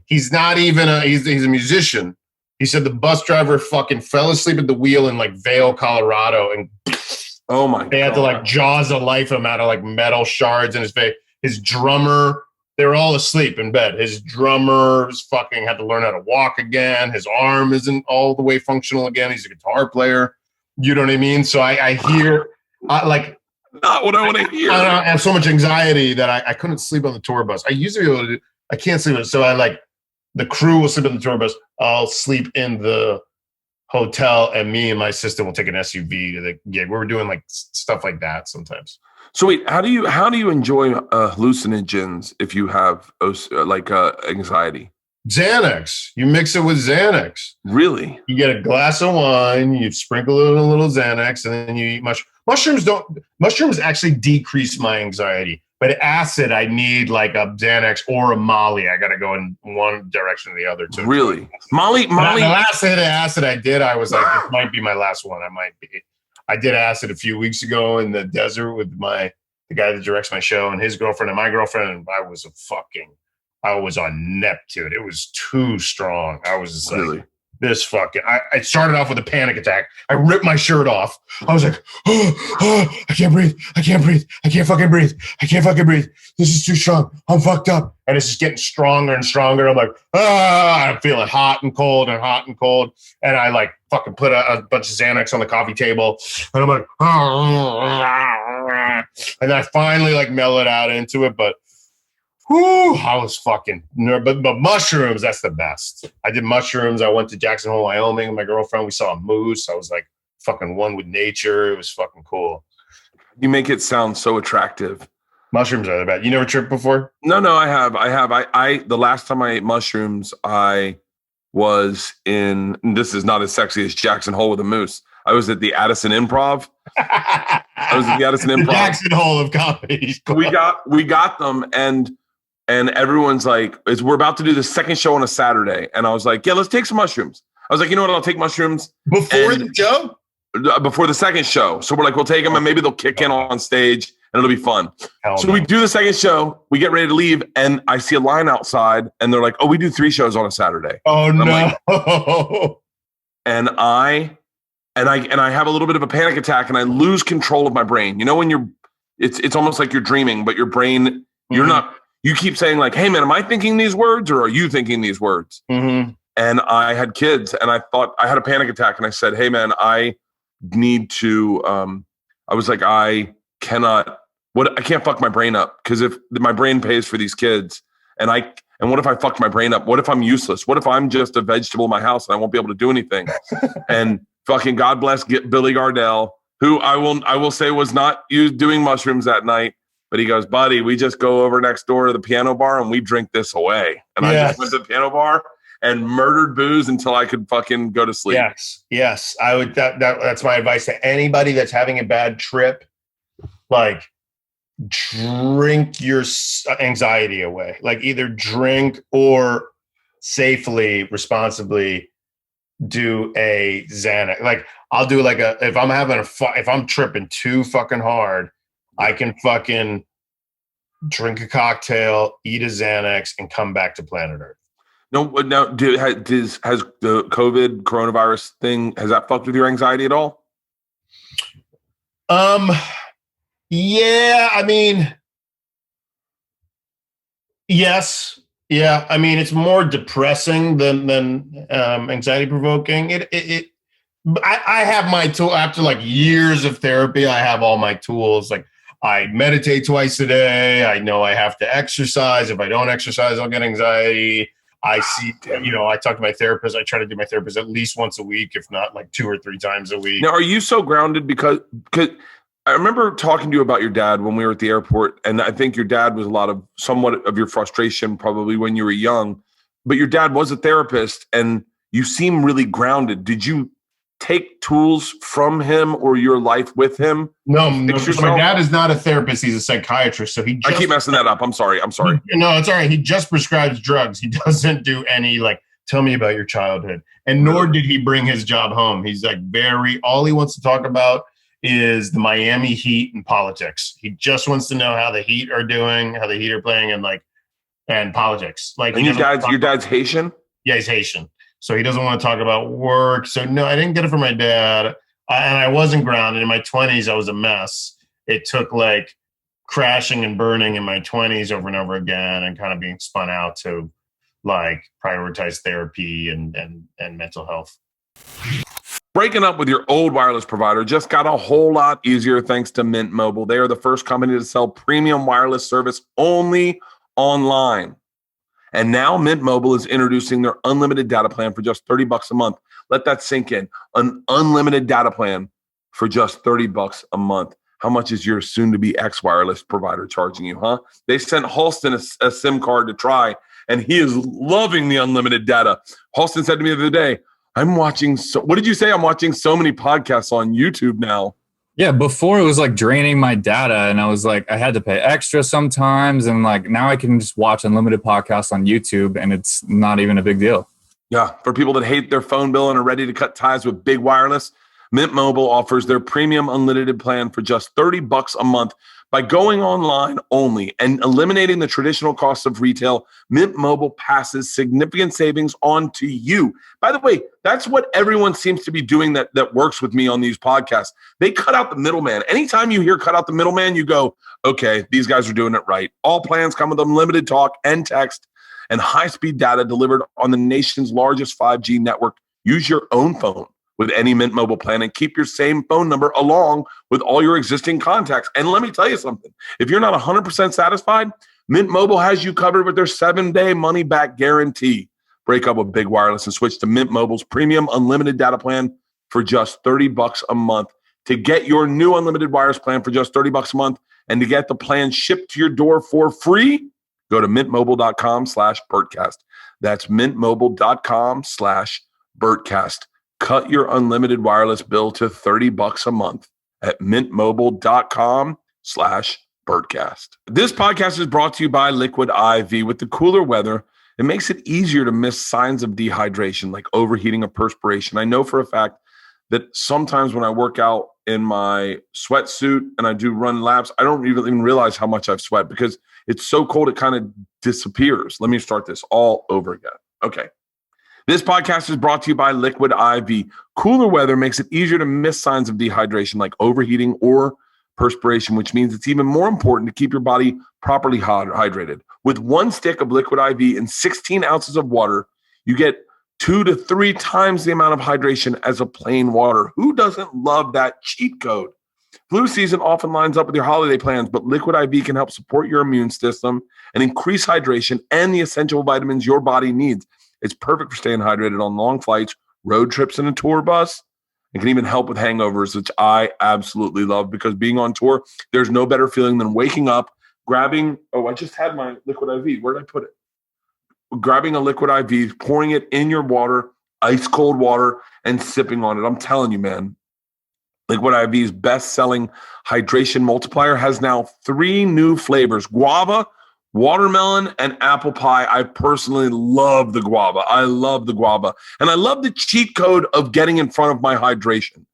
He's not even he's a musician. He said the bus driver fucking fell asleep at the wheel in like Vail, Colorado, and oh my! They had to like jaws of life him out of like metal shards in his face. his drummer, they were all asleep in bed. His drummer's fucking had to learn how to walk again. His arm isn't all the way functional again. He's a guitar player. You know what I mean? So I hear like Not what I want to hear. I have so much anxiety that I couldn't sleep on the tour bus. I used to be able to I can't sleep. So I like the crew will sleep on the tour bus. I'll sleep in the hotel, and me and my sister will take an SUV to the gig. We were doing like stuff like that sometimes. So wait, how do you enjoy hallucinogens if you have anxiety? Xanax. You mix it with Xanax. Really? You get a glass of wine, you sprinkle it in a little Xanax, and then you eat mushrooms. Mushrooms actually decrease my anxiety, but acid, I need like a Xanax or a Molly. I got to go in one direction or the other. Too. Really? Molly. The last hit of acid I did, I was like, this might be my last one. I did acid a few weeks ago in the desert with the guy that directs my show and his girlfriend and my girlfriend, and I was on Neptune. It was too strong. I was just really? like, this fucking, I started off with a panic attack. I ripped my shirt off. I was like, I can't breathe. I can't breathe. I can't fucking breathe. I can't fucking breathe. This is too strong. I'm fucked up. And it's just getting stronger and stronger. I'm like, I'm feeling hot and cold and hot and cold. And I like fucking put a bunch of Xanax on the coffee table. And I'm like, and I finally like mellowed out into it. But whew, I was fucking nervous. But mushrooms, that's the best. I did mushrooms. I went to Jackson Hole, Wyoming with my girlfriend. We saw a moose. I was like fucking one with nature. It was fucking cool. You make it sound so attractive. Mushrooms are the best. You never tripped before? No, I have. The last time I ate mushrooms, I was in, this is not as sexy as Jackson Hole with a moose. I was at the Addison Improv. I was at the Addison Improv. The Jackson Hole of comedy. We got them, and everyone's like, we're about to do the second show on a Saturday. And I was like, yeah, let's take some mushrooms. I was like, you know what? I'll take mushrooms. Before the show? Before the second show. So we're like, we'll take them and maybe they'll kick in on stage and it'll be fun. We do the second show. We get ready to leave. And I see a line outside and they're like, oh, we do 3 shows on a Saturday. Oh, and no. Like, and I have a little bit of a panic attack and I lose control of my brain. You know, when it's almost like you're dreaming, but your brain, you're not, you keep saying like, hey man, am I thinking these words or are you thinking these words? Mm-hmm. And I had kids and I thought I had a panic attack and I said, hey man, I need to, I was like, I can't fuck my brain up because if my brain pays for these kids and what if I fucked my brain up? What if I'm useless? What if I'm just a vegetable in my house and I won't be able to do anything? And fucking God bless Billy Gardell, who I will say was not doing mushrooms that night. But he goes, buddy, we just go over next door to the piano bar and we drink this away. And I just went to the piano bar and murdered booze until I could fucking go to sleep. Yes. I would. That's my advice to anybody that's having a bad trip. Like, drink your anxiety away. Like, either drink or safely, responsibly do a Xanax. Like, I'll do like if I'm tripping too fucking hard, I can fucking drink a cocktail, eat a Xanax, and come back to planet Earth. No, now has the COVID coronavirus thing, has that fucked with your anxiety at all? Yeah, I mean, yes. Yeah, I mean, it's more depressing than anxiety provoking. I have my tool after like years of therapy. I have all my tools. Like, I meditate twice a day. I know I have to exercise. If I don't exercise, I'll get anxiety. I talk to my therapist. I try to do my therapist at least once a week, if not like 2 or 3 times a week. Now, are you so grounded? Because I remember talking to you about your dad when we were at the airport, and I think your dad was somewhat of your frustration probably when you were young, but your dad was a therapist and you seem really grounded. Did you take tools from him or your life with him? No, my dad is not a therapist. He's a psychiatrist. So I keep messing that up. I'm sorry. No, it's all right. He just prescribes drugs. He doesn't do any tell me about your childhood. And nor did he bring his job home. He's like all he wants to talk about is the Miami Heat and politics. He just wants to know how the Heat are doing, how the Heat are playing, and politics. Like, and your dad's Haitian? Yeah, he's Haitian. So he doesn't want to talk about work. So no, I didn't get it from my dad. And I wasn't grounded. In my 20s, I was a mess. It took like crashing and burning in my 20s over and over again, and kind of being spun out to like prioritize therapy and mental health. Breaking up with your old wireless provider just got a whole lot easier thanks to Mint Mobile. They are the first company to sell premium wireless service only online. And now Mint Mobile is introducing their unlimited data plan for just $30 a month. Let that sink in. An unlimited data plan for just $30 a month. How much is your soon-to-be ex-wireless provider charging you, huh? They sent Halston a SIM card to try, and he is loving the unlimited data. Halston said to me the other day, what did you say? I'm watching so many podcasts on YouTube now. Yeah, before it was like draining my data, and I was like, I had to pay extra sometimes, and like now I can just watch unlimited podcasts on YouTube, and it's not even a big deal. Yeah, for people that hate their phone bill and are ready to cut ties with big wireless, Mint Mobile offers their premium unlimited plan for just $30 a month. By going online only and eliminating the traditional costs of retail, Mint Mobile passes significant savings on to you. By the way, that's what everyone seems to be doing that works with me on these podcasts. They cut out the middleman. Anytime you hear cut out the middleman, you go, okay, these guys are doing it right. All plans come with unlimited talk and text and high-speed data delivered on the nation's largest 5G network. Use your own phone with any Mint Mobile plan and keep your same phone number along with all your existing contacts. And let me tell you something. If you're not 100% satisfied, Mint Mobile has you covered with their 7-day money-back guarantee. Break up with big wireless and switch to Mint Mobile's premium unlimited data plan for just $30 a month. To get your new unlimited wireless plan for just $30 a month and to get the plan shipped to your door for free, go to mintmobile.com/Bertcast. That's mintmobile.com/Bertcast. Cut your unlimited wireless bill to $30 a month at mintmobile.com/Bertcast. This podcast is brought to you by Liquid IV. With the cooler weather, it makes it easier to miss signs of dehydration like overheating or perspiration. I know for a fact that sometimes when I work out in my sweatsuit and I do run laps, I don't even realize how much I've sweat because it's so cold it kind of disappears. Let me start this all over again. Okay. This podcast is brought to you by Liquid IV. Cooler weather makes it easier to miss signs of dehydration like overheating or perspiration, which means it's even more important to keep your body properly hydrated. With one stick of Liquid IV and 16 ounces of water, you get 2 to 3 times the amount of hydration as a plain water. Who doesn't love that cheat code? Flu season often lines up with your holiday plans, but Liquid IV can help support your immune system and increase hydration and the essential vitamins your body needs. It's perfect for staying hydrated on long flights, road trips in a tour bus. It can even help with hangovers, which I absolutely love because being on tour, there's no better feeling than waking up, grabbing, I just had my Liquid IV. Where did I put it? Grabbing a Liquid IV, pouring it in your water, ice cold water, and sipping on it. I'm telling you, man, Liquid IV's best-selling hydration multiplier has now 3 new flavors: guava, watermelon, and apple pie. I personally love the guava. I love the guava. And I love the cheat code of getting in front of my hydration.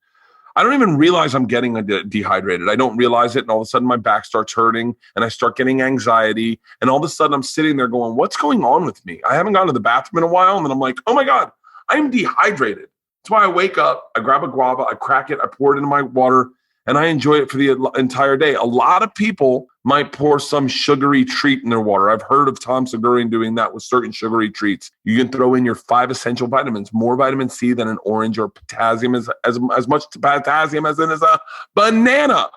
I don't even realize I'm getting dehydrated. I don't realize it. And all of a sudden my back starts hurting and I start getting anxiety. And all of a sudden I'm sitting there going, what's going on with me? I haven't gone to the bathroom in a while. And then I'm like, oh my God, I'm dehydrated. That's why I wake up, I grab a guava, I crack it, I pour it into my water, and I enjoy it for the entire day. A lot of people might pour some sugary treat in their water. I've heard of Tom Segurian doing that with certain sugary treats. You can throw in your 5 essential vitamins, more vitamin C than an orange, or potassium, as much potassium as in a banana.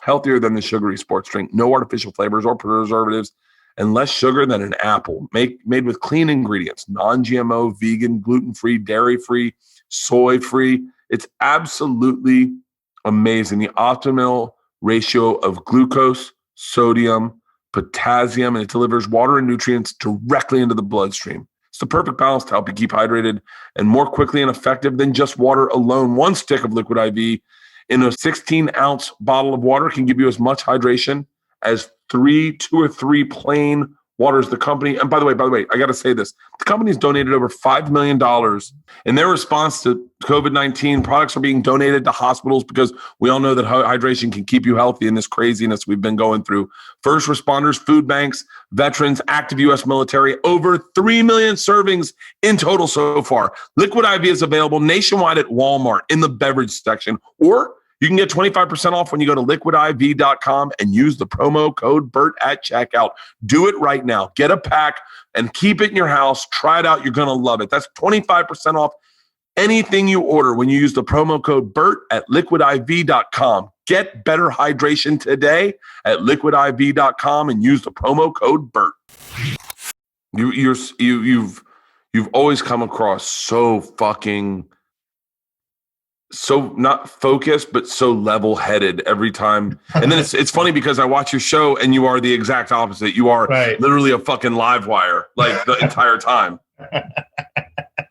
Healthier than the sugary sports drink. No artificial flavors or preservatives, and less sugar than an apple. Made with clean ingredients, non-GMO, vegan, gluten-free, dairy-free, soy-free. It's absolutely amazing. The optimal ratio of glucose, sodium, potassium, and it delivers water and nutrients directly into the bloodstream. It's the perfect balance to help you keep hydrated and more quickly and effective than just water alone. One stick of Liquid IV in a 16-ounce bottle of water can give you as much hydration as 2 or 3 plain waters. The company, and by the way, I got to say this, the company's donated over $5 million in their response to COVID-19. Products are being donated to hospitals because we all know that hydration can keep you healthy in this craziness we've been going through. First responders, food banks, veterans, active U.S. military, over 3 million servings in total so far. Liquid IV is available nationwide at Walmart in the beverage section, or You can get 25% off when you go to liquidiv.com and use the promo code BERT at checkout. Do it right now. Get a pack and keep it in your house. Try it out. You're going to love it. That's 25% off anything you order when you use the promo code BERT at liquidiv.com. Get better hydration today at liquidiv.com and use the promo code BERT. You've always come across so not focused, but so level-headed every time. And then it's funny because I watch your show and you are the exact opposite. You are literally a fucking live wire like the entire time.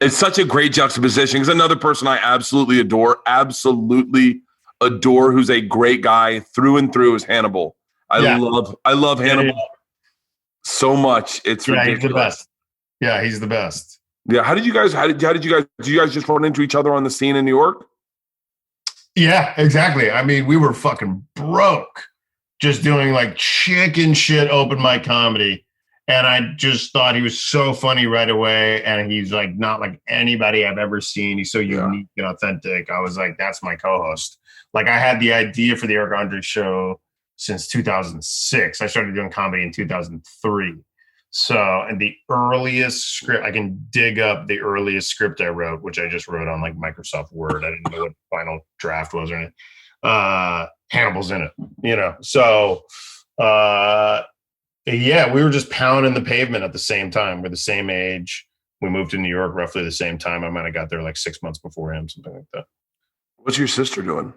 It's such a great juxtaposition because another person I absolutely adore, who's a great guy through and through is Hannibal. I love Hannibal so much. It's ridiculous. He's the best. Yeah, he's the best. Yeah. How did you guys just run into each other on the scene in New York? Yeah, exactly. I mean, we were fucking broke just doing like chicken shit open mic comedy. And I just thought he was so funny right away. And he's like, not like anybody I've ever seen. He's so unique and authentic. I was like, that's my co-host. Like I had the idea for the Eric Andre show since 2006. I started doing comedy in 2003. So, and the earliest script, I can dig up the earliest script I wrote, which I just wrote on like Microsoft Word. I didn't know what final draft was or anything. Hannibal's in it, So, yeah, we were just pounding the pavement at the same time. We're the same age. We moved to New York roughly the same time. I might have got there like 6 months before him, something like that. What's your sister doing?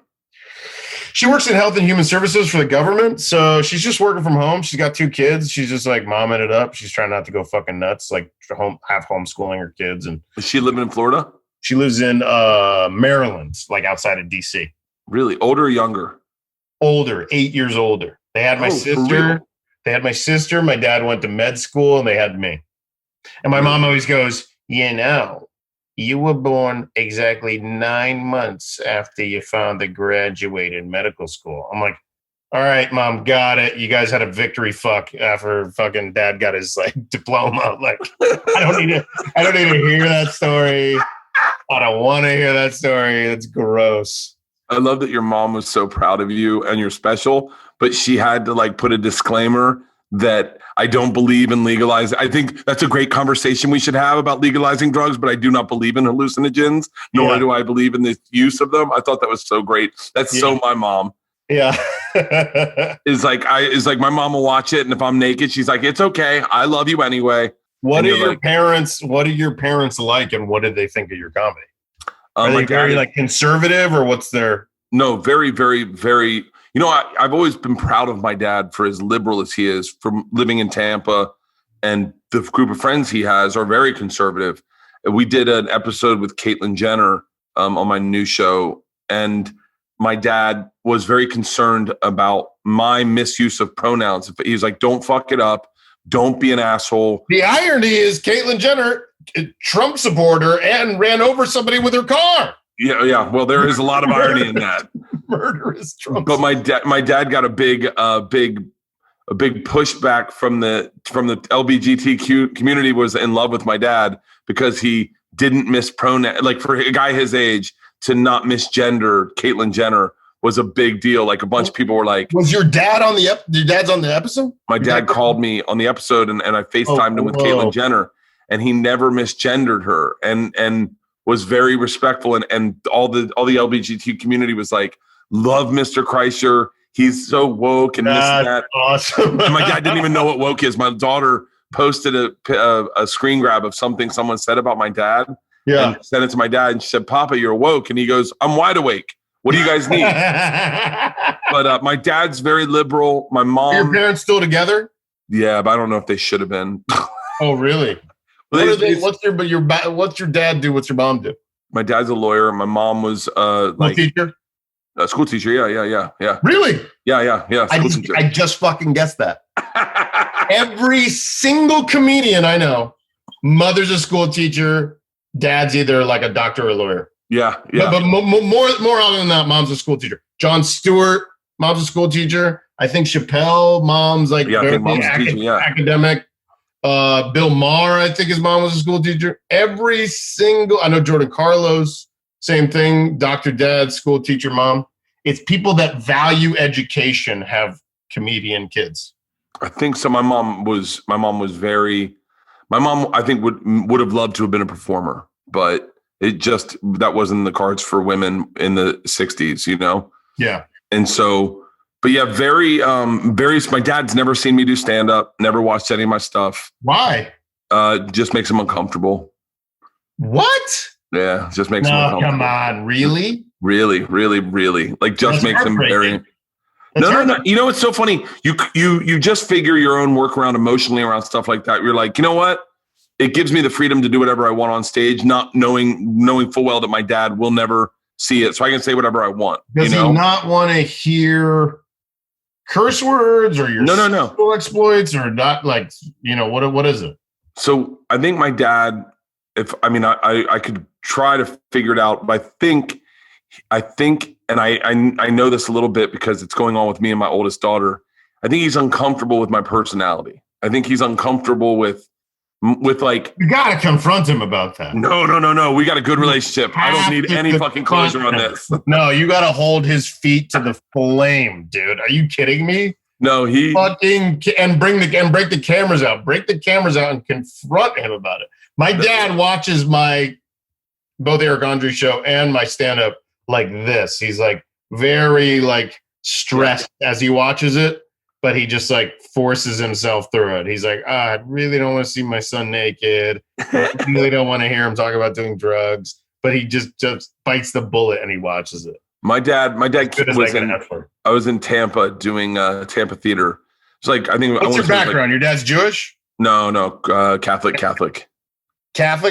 She works in health and human services for the government. So she's just working from home. She's got 2 kids. She's just like momming it up. She's trying not to go fucking nuts, like half homeschooling her kids. And is she living in Florida? She lives in Maryland, like outside of DC. Really? Older or younger? Older, 8 years older. They had my sister. They had my sister. My dad went to med school and they had me. And my mom always goes, you were born exactly 9 months after your father graduated medical school. I'm like, all right, Mom, got it. You guys had a victory fuck after fucking dad got his like diploma. Like, I don't need to hear that story. I don't want to hear that story. That's gross. I love that your mom was so proud of you and you're special, but she had to like put a disclaimer that I don't believe in legalizing. I think that's a great conversation we should have about legalizing drugs, but I do not believe in hallucinogens, nor do I believe in the use of them. I thought that was so great. That's so my mom. Yeah. is like my mom will watch it, and if I'm naked, she's like, it's okay. I love you anyway. What are your parents like, and what did they think of your comedy? Are they very like conservative, or what's their? No, very, very, very. I've always been proud of my dad for as liberal as he is, from living in Tampa, and the group of friends he has are very conservative. We did an episode with Caitlyn Jenner on my new show, and my dad was very concerned about my misuse of pronouns. He's like, don't fuck it up. Don't be an asshole. The irony is Caitlyn Jenner, Trump supporter, and ran over somebody with her car. Yeah. Well, there is a lot of irony in that. Murderous Trump. But my dad got a big pushback from the LGBTQ community. Was in love with my dad because he didn't mispronounce. Like, for a guy his age to not misgender Caitlyn Jenner was a big deal. Like, a bunch of people were like, was your dad on the your dad's on the episode? My dad called me on the episode and I FaceTimed him with Caitlyn Jenner, and he never misgendered her and was very respectful. And all the LGBT community was like, love Mr. Kreischer. He's so woke and this and that. Awesome. And my dad didn't even know what woke is. My daughter posted a screen grab of something someone said about my dad. Yeah. And sent it to my dad, and she said, Papa, you're woke. And he goes, I'm wide awake. What do you guys need? But my dad's very liberal. My mom. Are your parents still together? Yeah, but I don't know if they should have been. Oh, really? What's your dad do? What's your mom do? My dad's a lawyer. My mom was teacher. A school teacher. Yeah. Really? Yeah. I just fucking guessed that. Every single comedian I know, mother's a school teacher, dad's either like a doctor or a lawyer. Yeah. But more often than that, mom's a school teacher. Jon Stewart, mom's a school teacher. I think Chappelle, mom's like academic. Bill Maher, I think his mom was a school teacher. I know Jordan Carlos, same thing. Dr. Dad, school teacher, mom. it's people that value education have comedian kids. I think so. My mom I think would have loved to have been a performer, but that wasn't in the cards for women in the 60s, you know? Yeah. And so, but yeah, very, my dad's never seen me do stand up, never watched any of my stuff. Why? Just makes him uncomfortable. What? Yeah. Just makes him uncomfortable. Come on. Really? Really, really, really. Like just That's makes him very. No. You know, it's so funny. You just figure your own work around emotionally around stuff like that. You're like, you know what? It gives me the freedom to do whatever I want on stage, not knowing full well that my dad will never see it. So I can say whatever I want. Does he not want to hear curse words or your sexual exploits or not? Like, you know, what is it? So I think my dad, I could try to figure it out, but I think, and I know this a little bit because it's going on with me and my oldest daughter. I think he's uncomfortable with my personality. I think he's uncomfortable with like, you got to confront him about that. No. We got a good relationship. I don't need any fucking closure on this. No, you got to hold his feet to the flame, dude. Are you kidding me? No, he fucking and break the cameras out. Break the cameras out and confront him about it. My dad watches both Eric Andre show and my stand up like this. He's like very like stressed as he watches it, but he just like forces himself through it. He's like, I really don't want to see my son naked. I really don't want to hear him talk about doing drugs, but he just bites the bullet and he watches it. My dad I was in Tampa doing Tampa theater. It's like, I think. What's your background? Your dad's Jewish? No, Catholic. Catholic.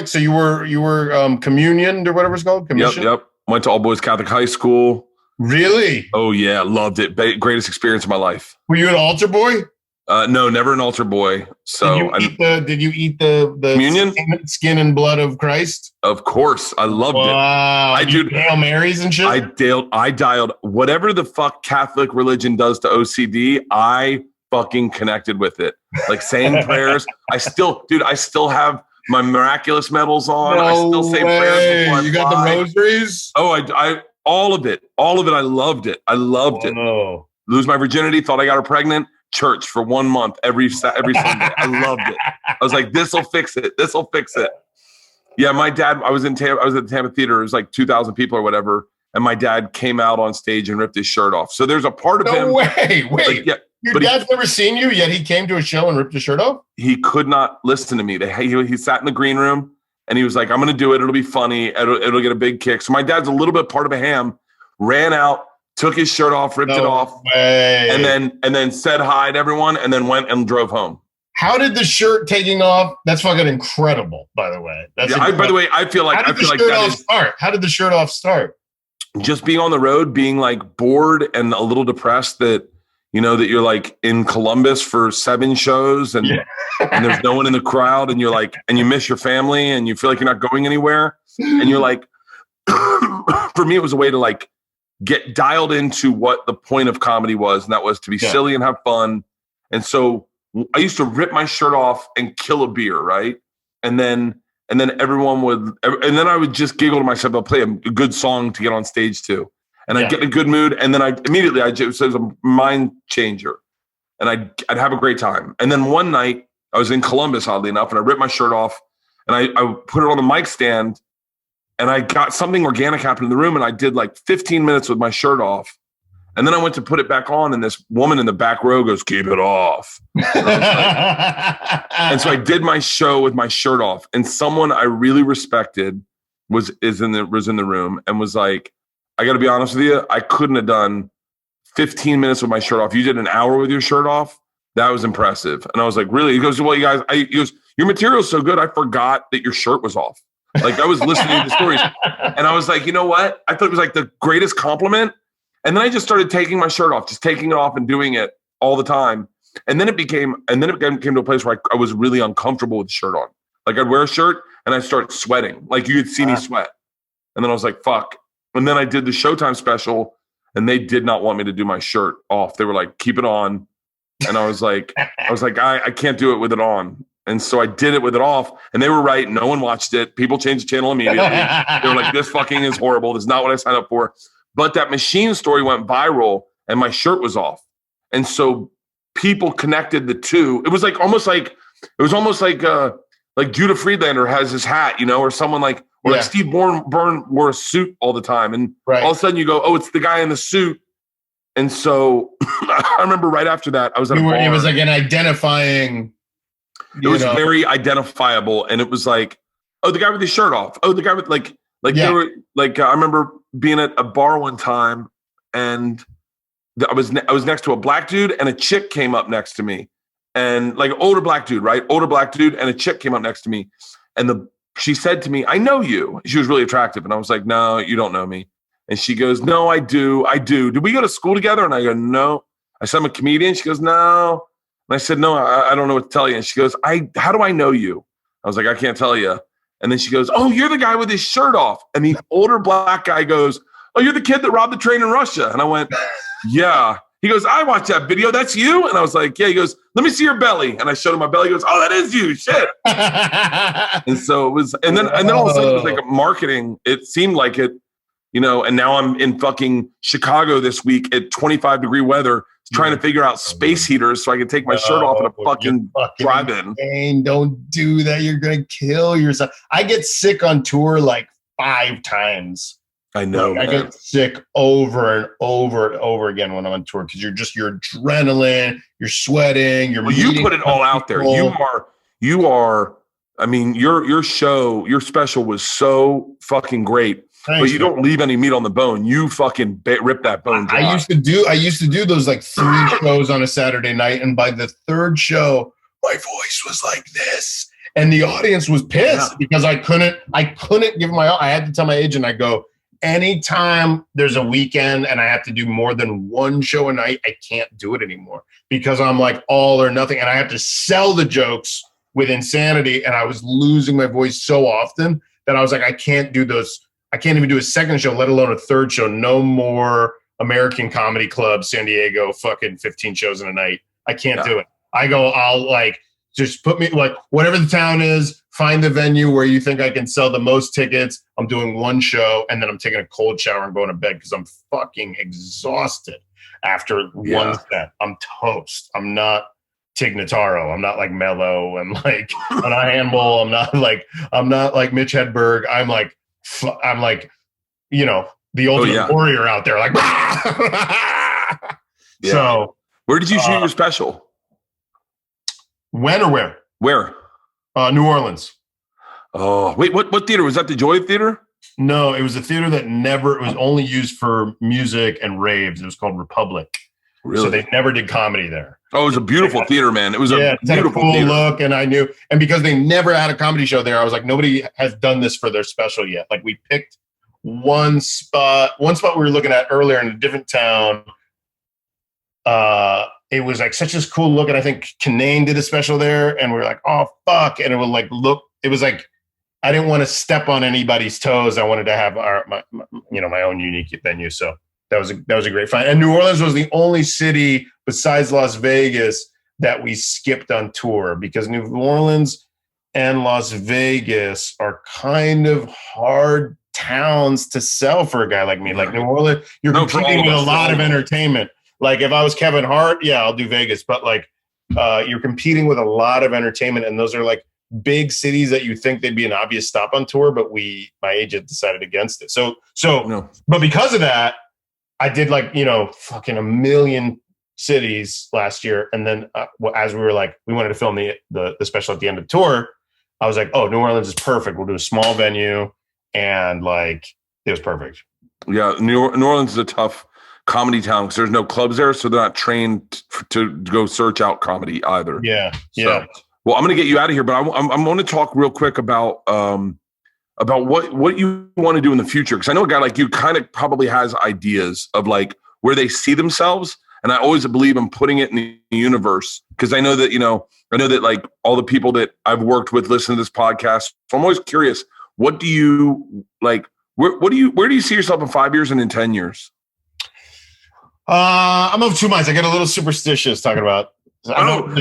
So you were communion or whatever it's called? Commission? Yep. Went to all boys Catholic high school. Really? Oh yeah, loved it. Greatest experience of my life. Were you an altar boy? No, never an altar boy. So did you eat the communion, skin and blood of Christ? Of course, I loved it. I do Hail Marys and shit. I dialed whatever the fuck Catholic religion does to OCD. I fucking connected with it, like saying prayers. I still have my miraculous medals on. No I still say prayers before I You got fly. the rosaries? Oh, I all of it. I loved it. it. No. Lose my virginity. Thought I got her pregnant. Church for 1 month every Sunday. I loved it. I was like, this will fix it. Yeah, my dad. I was at the Tampa theater. It was like 2,000 people or whatever, and my dad came out on stage and ripped his shirt off. So there's a part of him. No way. Wait. Like, yeah, Your dad's never seen you, yet he came to a show and ripped his shirt off? He could not listen to me. He sat in the green room and he was like, I'm going to do it. It'll be funny. It'll get a big kick. So my dad's a little bit part of a ham, ran out, took his shirt off, ripped it off, and then said hi to everyone and then went and drove home. How did the shirt taking off? That's fucking incredible, by the way. By the way, I feel like start? How did the shirt off start? Just being on the road, being like bored and a little depressed that, you know, that you're like in Columbus for 7 shows and there's no one in the crowd and you're like, and you miss your family and you feel like you're not going anywhere. And you're like, for me, it was a way to like get dialed into what the point of comedy was. And that was to be silly and have fun. And so I used to rip my shirt off and kill a beer. Right. And then everyone would, and then I would just giggle to myself. I'll play a good song to get on stage too. And I'd get in a good mood. And then it was a mind changer. And I'd have a great time. And then one night I was in Columbus, oddly enough, and I ripped my shirt off and I put it on the mic stand and I got something organic happen in the room. And I did like 15 minutes with my shirt off. And then I went to put it back on and this woman in the back row goes, keep it off. And so I did my show with my shirt off. And someone I really respected was in the room and was like, I got to be honest with you. I couldn't have done 15 minutes with my shirt off. You did an hour with your shirt off. That was impressive. And I was like, really? He goes, well, you guys, your material is so good. I forgot that your shirt was off. Like I was listening to the stories and I was like, you know what? I thought it was like the greatest compliment. And then I just started taking my shirt off, just taking it off and doing it all the time. And then it came to a place where I was really uncomfortable with the shirt on. Like I'd wear a shirt and I'd start sweating. Like you could see me sweat. And then I was like, fuck. And then I did the Showtime special and they did not want me to do my shirt off. They were like, keep it on. And I was like, I can't do it with it on. And so I did it with it off and they were right. No one watched it. People changed the channel immediately. They were like, this fucking is horrible. This is not what I signed up for. But that machine story went viral and my shirt was off. And so people connected the two. It was almost like Judah Friedlander has his hat, or someone like Steve Byrne wore a suit all the time. And all of a sudden you go, oh, it's the guy in the suit. And so I remember right after that, I was at a bar. It was like an identifying. It was very identifiable. And it was like, oh, the guy with his shirt off. Oh, the guy with they were I remember being at a bar one time and I was next to a black dude and a chick came up next to me. And like older black dude, right? Older black dude and a chick came up next to me. And she said to me, I know you. She was really attractive. And I was like, no, you don't know me. And she goes, no, I do. Did we go to school together? And I go, no. I said, I'm a comedian. She goes, no. And I said, no, I don't know what to tell you. And she goes, how do I know you? I was like, I can't tell you. And then she goes, oh, you're the guy with his shirt off. And the older black guy goes, oh, you're the kid that robbed the train in Russia. And I went, yeah. He goes, I watched that video. That's you? And I was like, yeah. He goes, let me see your belly. And I showed him my belly. He goes, oh, that is you. Shit. And so it was, and then all of a sudden it was like marketing. It seemed like it, and now I'm in fucking Chicago this week at 25-degree weather trying to figure out space heaters so I can take my shirt off at a fucking drive-in. Don't do that. You're going to kill yourself. I get sick on tour like 5 times. I know. I get sick over and over and over again when I'm on tour because your adrenaline, you're sweating, you put it all out there. You are. I mean, your special was so fucking great. Thanks, but you don't leave any meat on the bone. You fucking rip that bone dry. I used to do those like 3 shows on a Saturday night, and by the 3rd show, my voice was like this, and the audience was pissed because I couldn't give my all. I had to tell my agent, I go, anytime there's a weekend and I have to do more than 1 show a night, I can't do it anymore because I'm like all or nothing, and I have to sell the jokes with insanity, and I was losing my voice so often that I was like, I can't do those. I can't even do a 2nd show, let alone a 3rd show. No more American Comedy Club, San Diego, fucking 15 shows in a night. I can't do it. I go, I'll like, just put me like whatever the town is, find the venue where you think I can sell the most tickets. I'm doing 1 show and then I'm taking a cold shower and going to bed because I'm fucking exhausted after 1 set. I'm toast. I'm not Tig Notaro. I'm not like Mello and like, I'm not Hannibal. I'm not like Mitch Hedberg. I'm like, the ultimate warrior out there. Like, So where did you shoot your special? When or where? Where? New Orleans. Oh, wait, what theater? Was that the Joy Theater? No, it was a theater that it was only used for music and raves. It was called Republic. Really? So they never did comedy there. Oh, it was a beautiful theater, man. It was a beautiful cool theater. Look, and I knew, and because they never had a comedy show there, I was like, nobody has done this for their special yet. Like we picked one spot we were looking at earlier in a different town. It was like such a cool look, and I think Kanane did a special there, and we were like, oh fuck, and it would like look. It was like I didn't want to step on anybody's toes. I wanted to have my own unique venue. So that was a great find. And New Orleans was the only city besides Las Vegas that we skipped on tour because New Orleans and Las Vegas are kind of hard towns to sell for a guy like me. Like New Orleans, you're competing with a lot of entertainment. Like if I was Kevin Hart, I'll do Vegas. But like you're competing with a lot of entertainment, and those are like big cities that you think they'd be an obvious stop on tour, but my agent decided against it. But because of that, I did like, fucking a million cities last year. And then as we were like, we wanted to film the special at the end of the tour, I was like, oh, New Orleans is perfect. We'll do a small venue. And like, it was perfect. Yeah. New Orleans is a tough comedy town because there's no clubs there. So they're not trained to go search out comedy either. Yeah. So, well, I'm going to get you out of here, but I'm going to talk real quick about what you want to do in the future. Because I know a guy like you kind of probably has ideas of like where they see themselves. And I always believe in putting it in the universe because I know that like all the people that I've worked with listen to this podcast. So I'm always curious, what do you like? Where do you see yourself in 5 years and in 10 years? I'm of 2 minds. I get a little superstitious talking about. I don't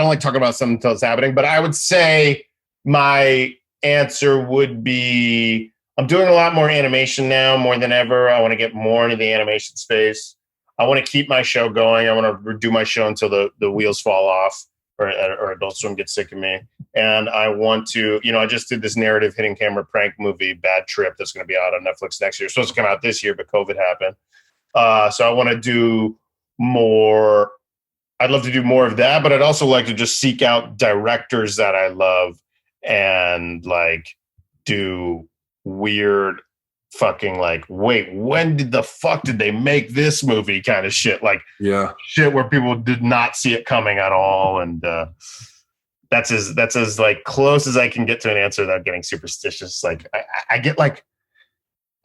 like talking about something until it's happening, but I would say my answer would be I'm doing a lot more animation now, more than ever. I want to get more into the animation space. I want to keep my show going. I want to do my show until the wheels fall off or Adult Swim gets sick of me. And I want to, I just did this narrative hidden camera prank movie, Bad Trip, that's going to be out on Netflix next year. It's supposed to come out this year, but COVID happened. So I want to do more. I'd love to do more of that, but I'd also like to just seek out directors that I love and like do weird fucking like, wait, when the fuck did they make this movie kind of shit? Like shit where people did not see it coming at all. And that's as like close as I can get to an answer without getting superstitious. Like I get like,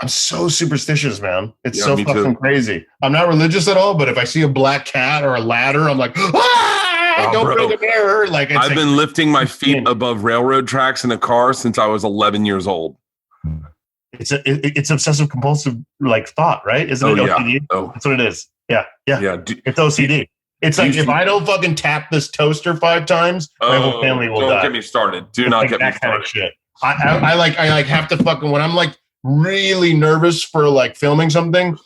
I'm so superstitious, man. It's so fucking crazy. I'm not religious at all, but if I see a black cat or a ladder, I'm like, don't break a mirror. Like I've been lifting my feet above railroad tracks in a car since I was 11 years old. It's obsessive compulsive like thought, right? Isn't it OCD? Yeah. Oh. That's what it is. Yeah. It's OCD. It's like if I don't fucking tap this toaster 5 times, my whole family will die. Don't get me started. Do not get me started. Kind of shit. I like have to fucking when I'm like really nervous for like filming something,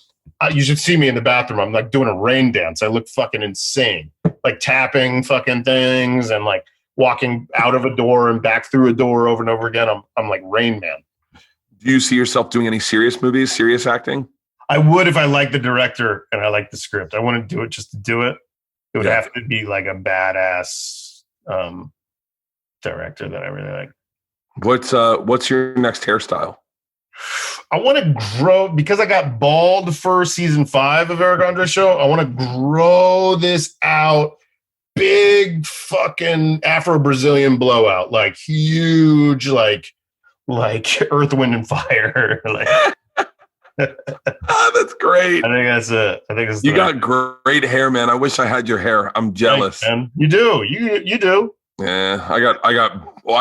you should see me in the bathroom. I'm like doing a rain dance. I look fucking insane, like tapping fucking things and like walking out of a door and back through a door over and over again. I'm like Rain Man. Do you see yourself doing any serious movies, serious acting? I would if I liked the director and I liked the script. I wouldn't do it just to do it. It would have to be like a badass director that I really like. What's your next hairstyle? I want to grow because I got bald for season 5 of Eric Andre's show. I want to grow this out, big fucking Afro-Brazilian blowout, like huge, like Earth, Wind, and Fire. Like, that's great. I think that's it. I think it's you got great hair, man. I wish I had your hair. I'm jealous. Thanks, you do. You do. Yeah, I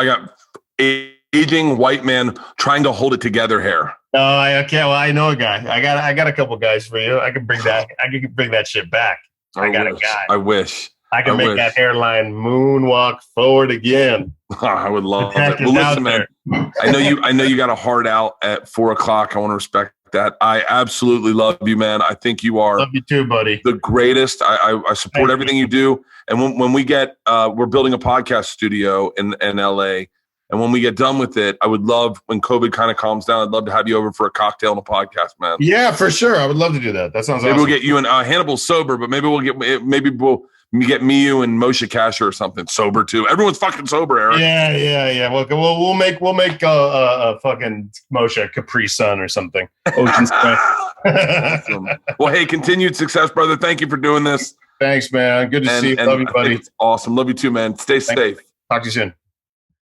got aging white man trying to hold it together hair. Oh, okay. Well, I know a guy. I got a couple guys for you. I can bring that shit back. I got a guy. I wish. I can make that hairline moonwalk forward again. I would love it. Well, listen, man. I know you got a hard out at 4:00. I want to respect that. I absolutely love you, man. I think you are. Love you too, buddy. The greatest. I support everything you do. And when we get, we're building a podcast studio in LA. And when we get done with it, I would love, when COVID kind of calms down, I'd love to have you over for a cocktail and a podcast, man. Yeah, for sure. I would love to do that. That sounds awesome. Maybe we'll get you and Hannibal's sober, but maybe we'll get you and Moshe Kasher or something sober too. Everyone's fucking sober, Eric. Yeah. We'll make a fucking Moshe Capri Sun or something. Ocean Spray. Awesome. Well, hey, continued success, brother. Thank you for doing this. Thanks, man. Good to see you. Love you, buddy. It's awesome. Love you too, man. Stay safe. Talk to you soon.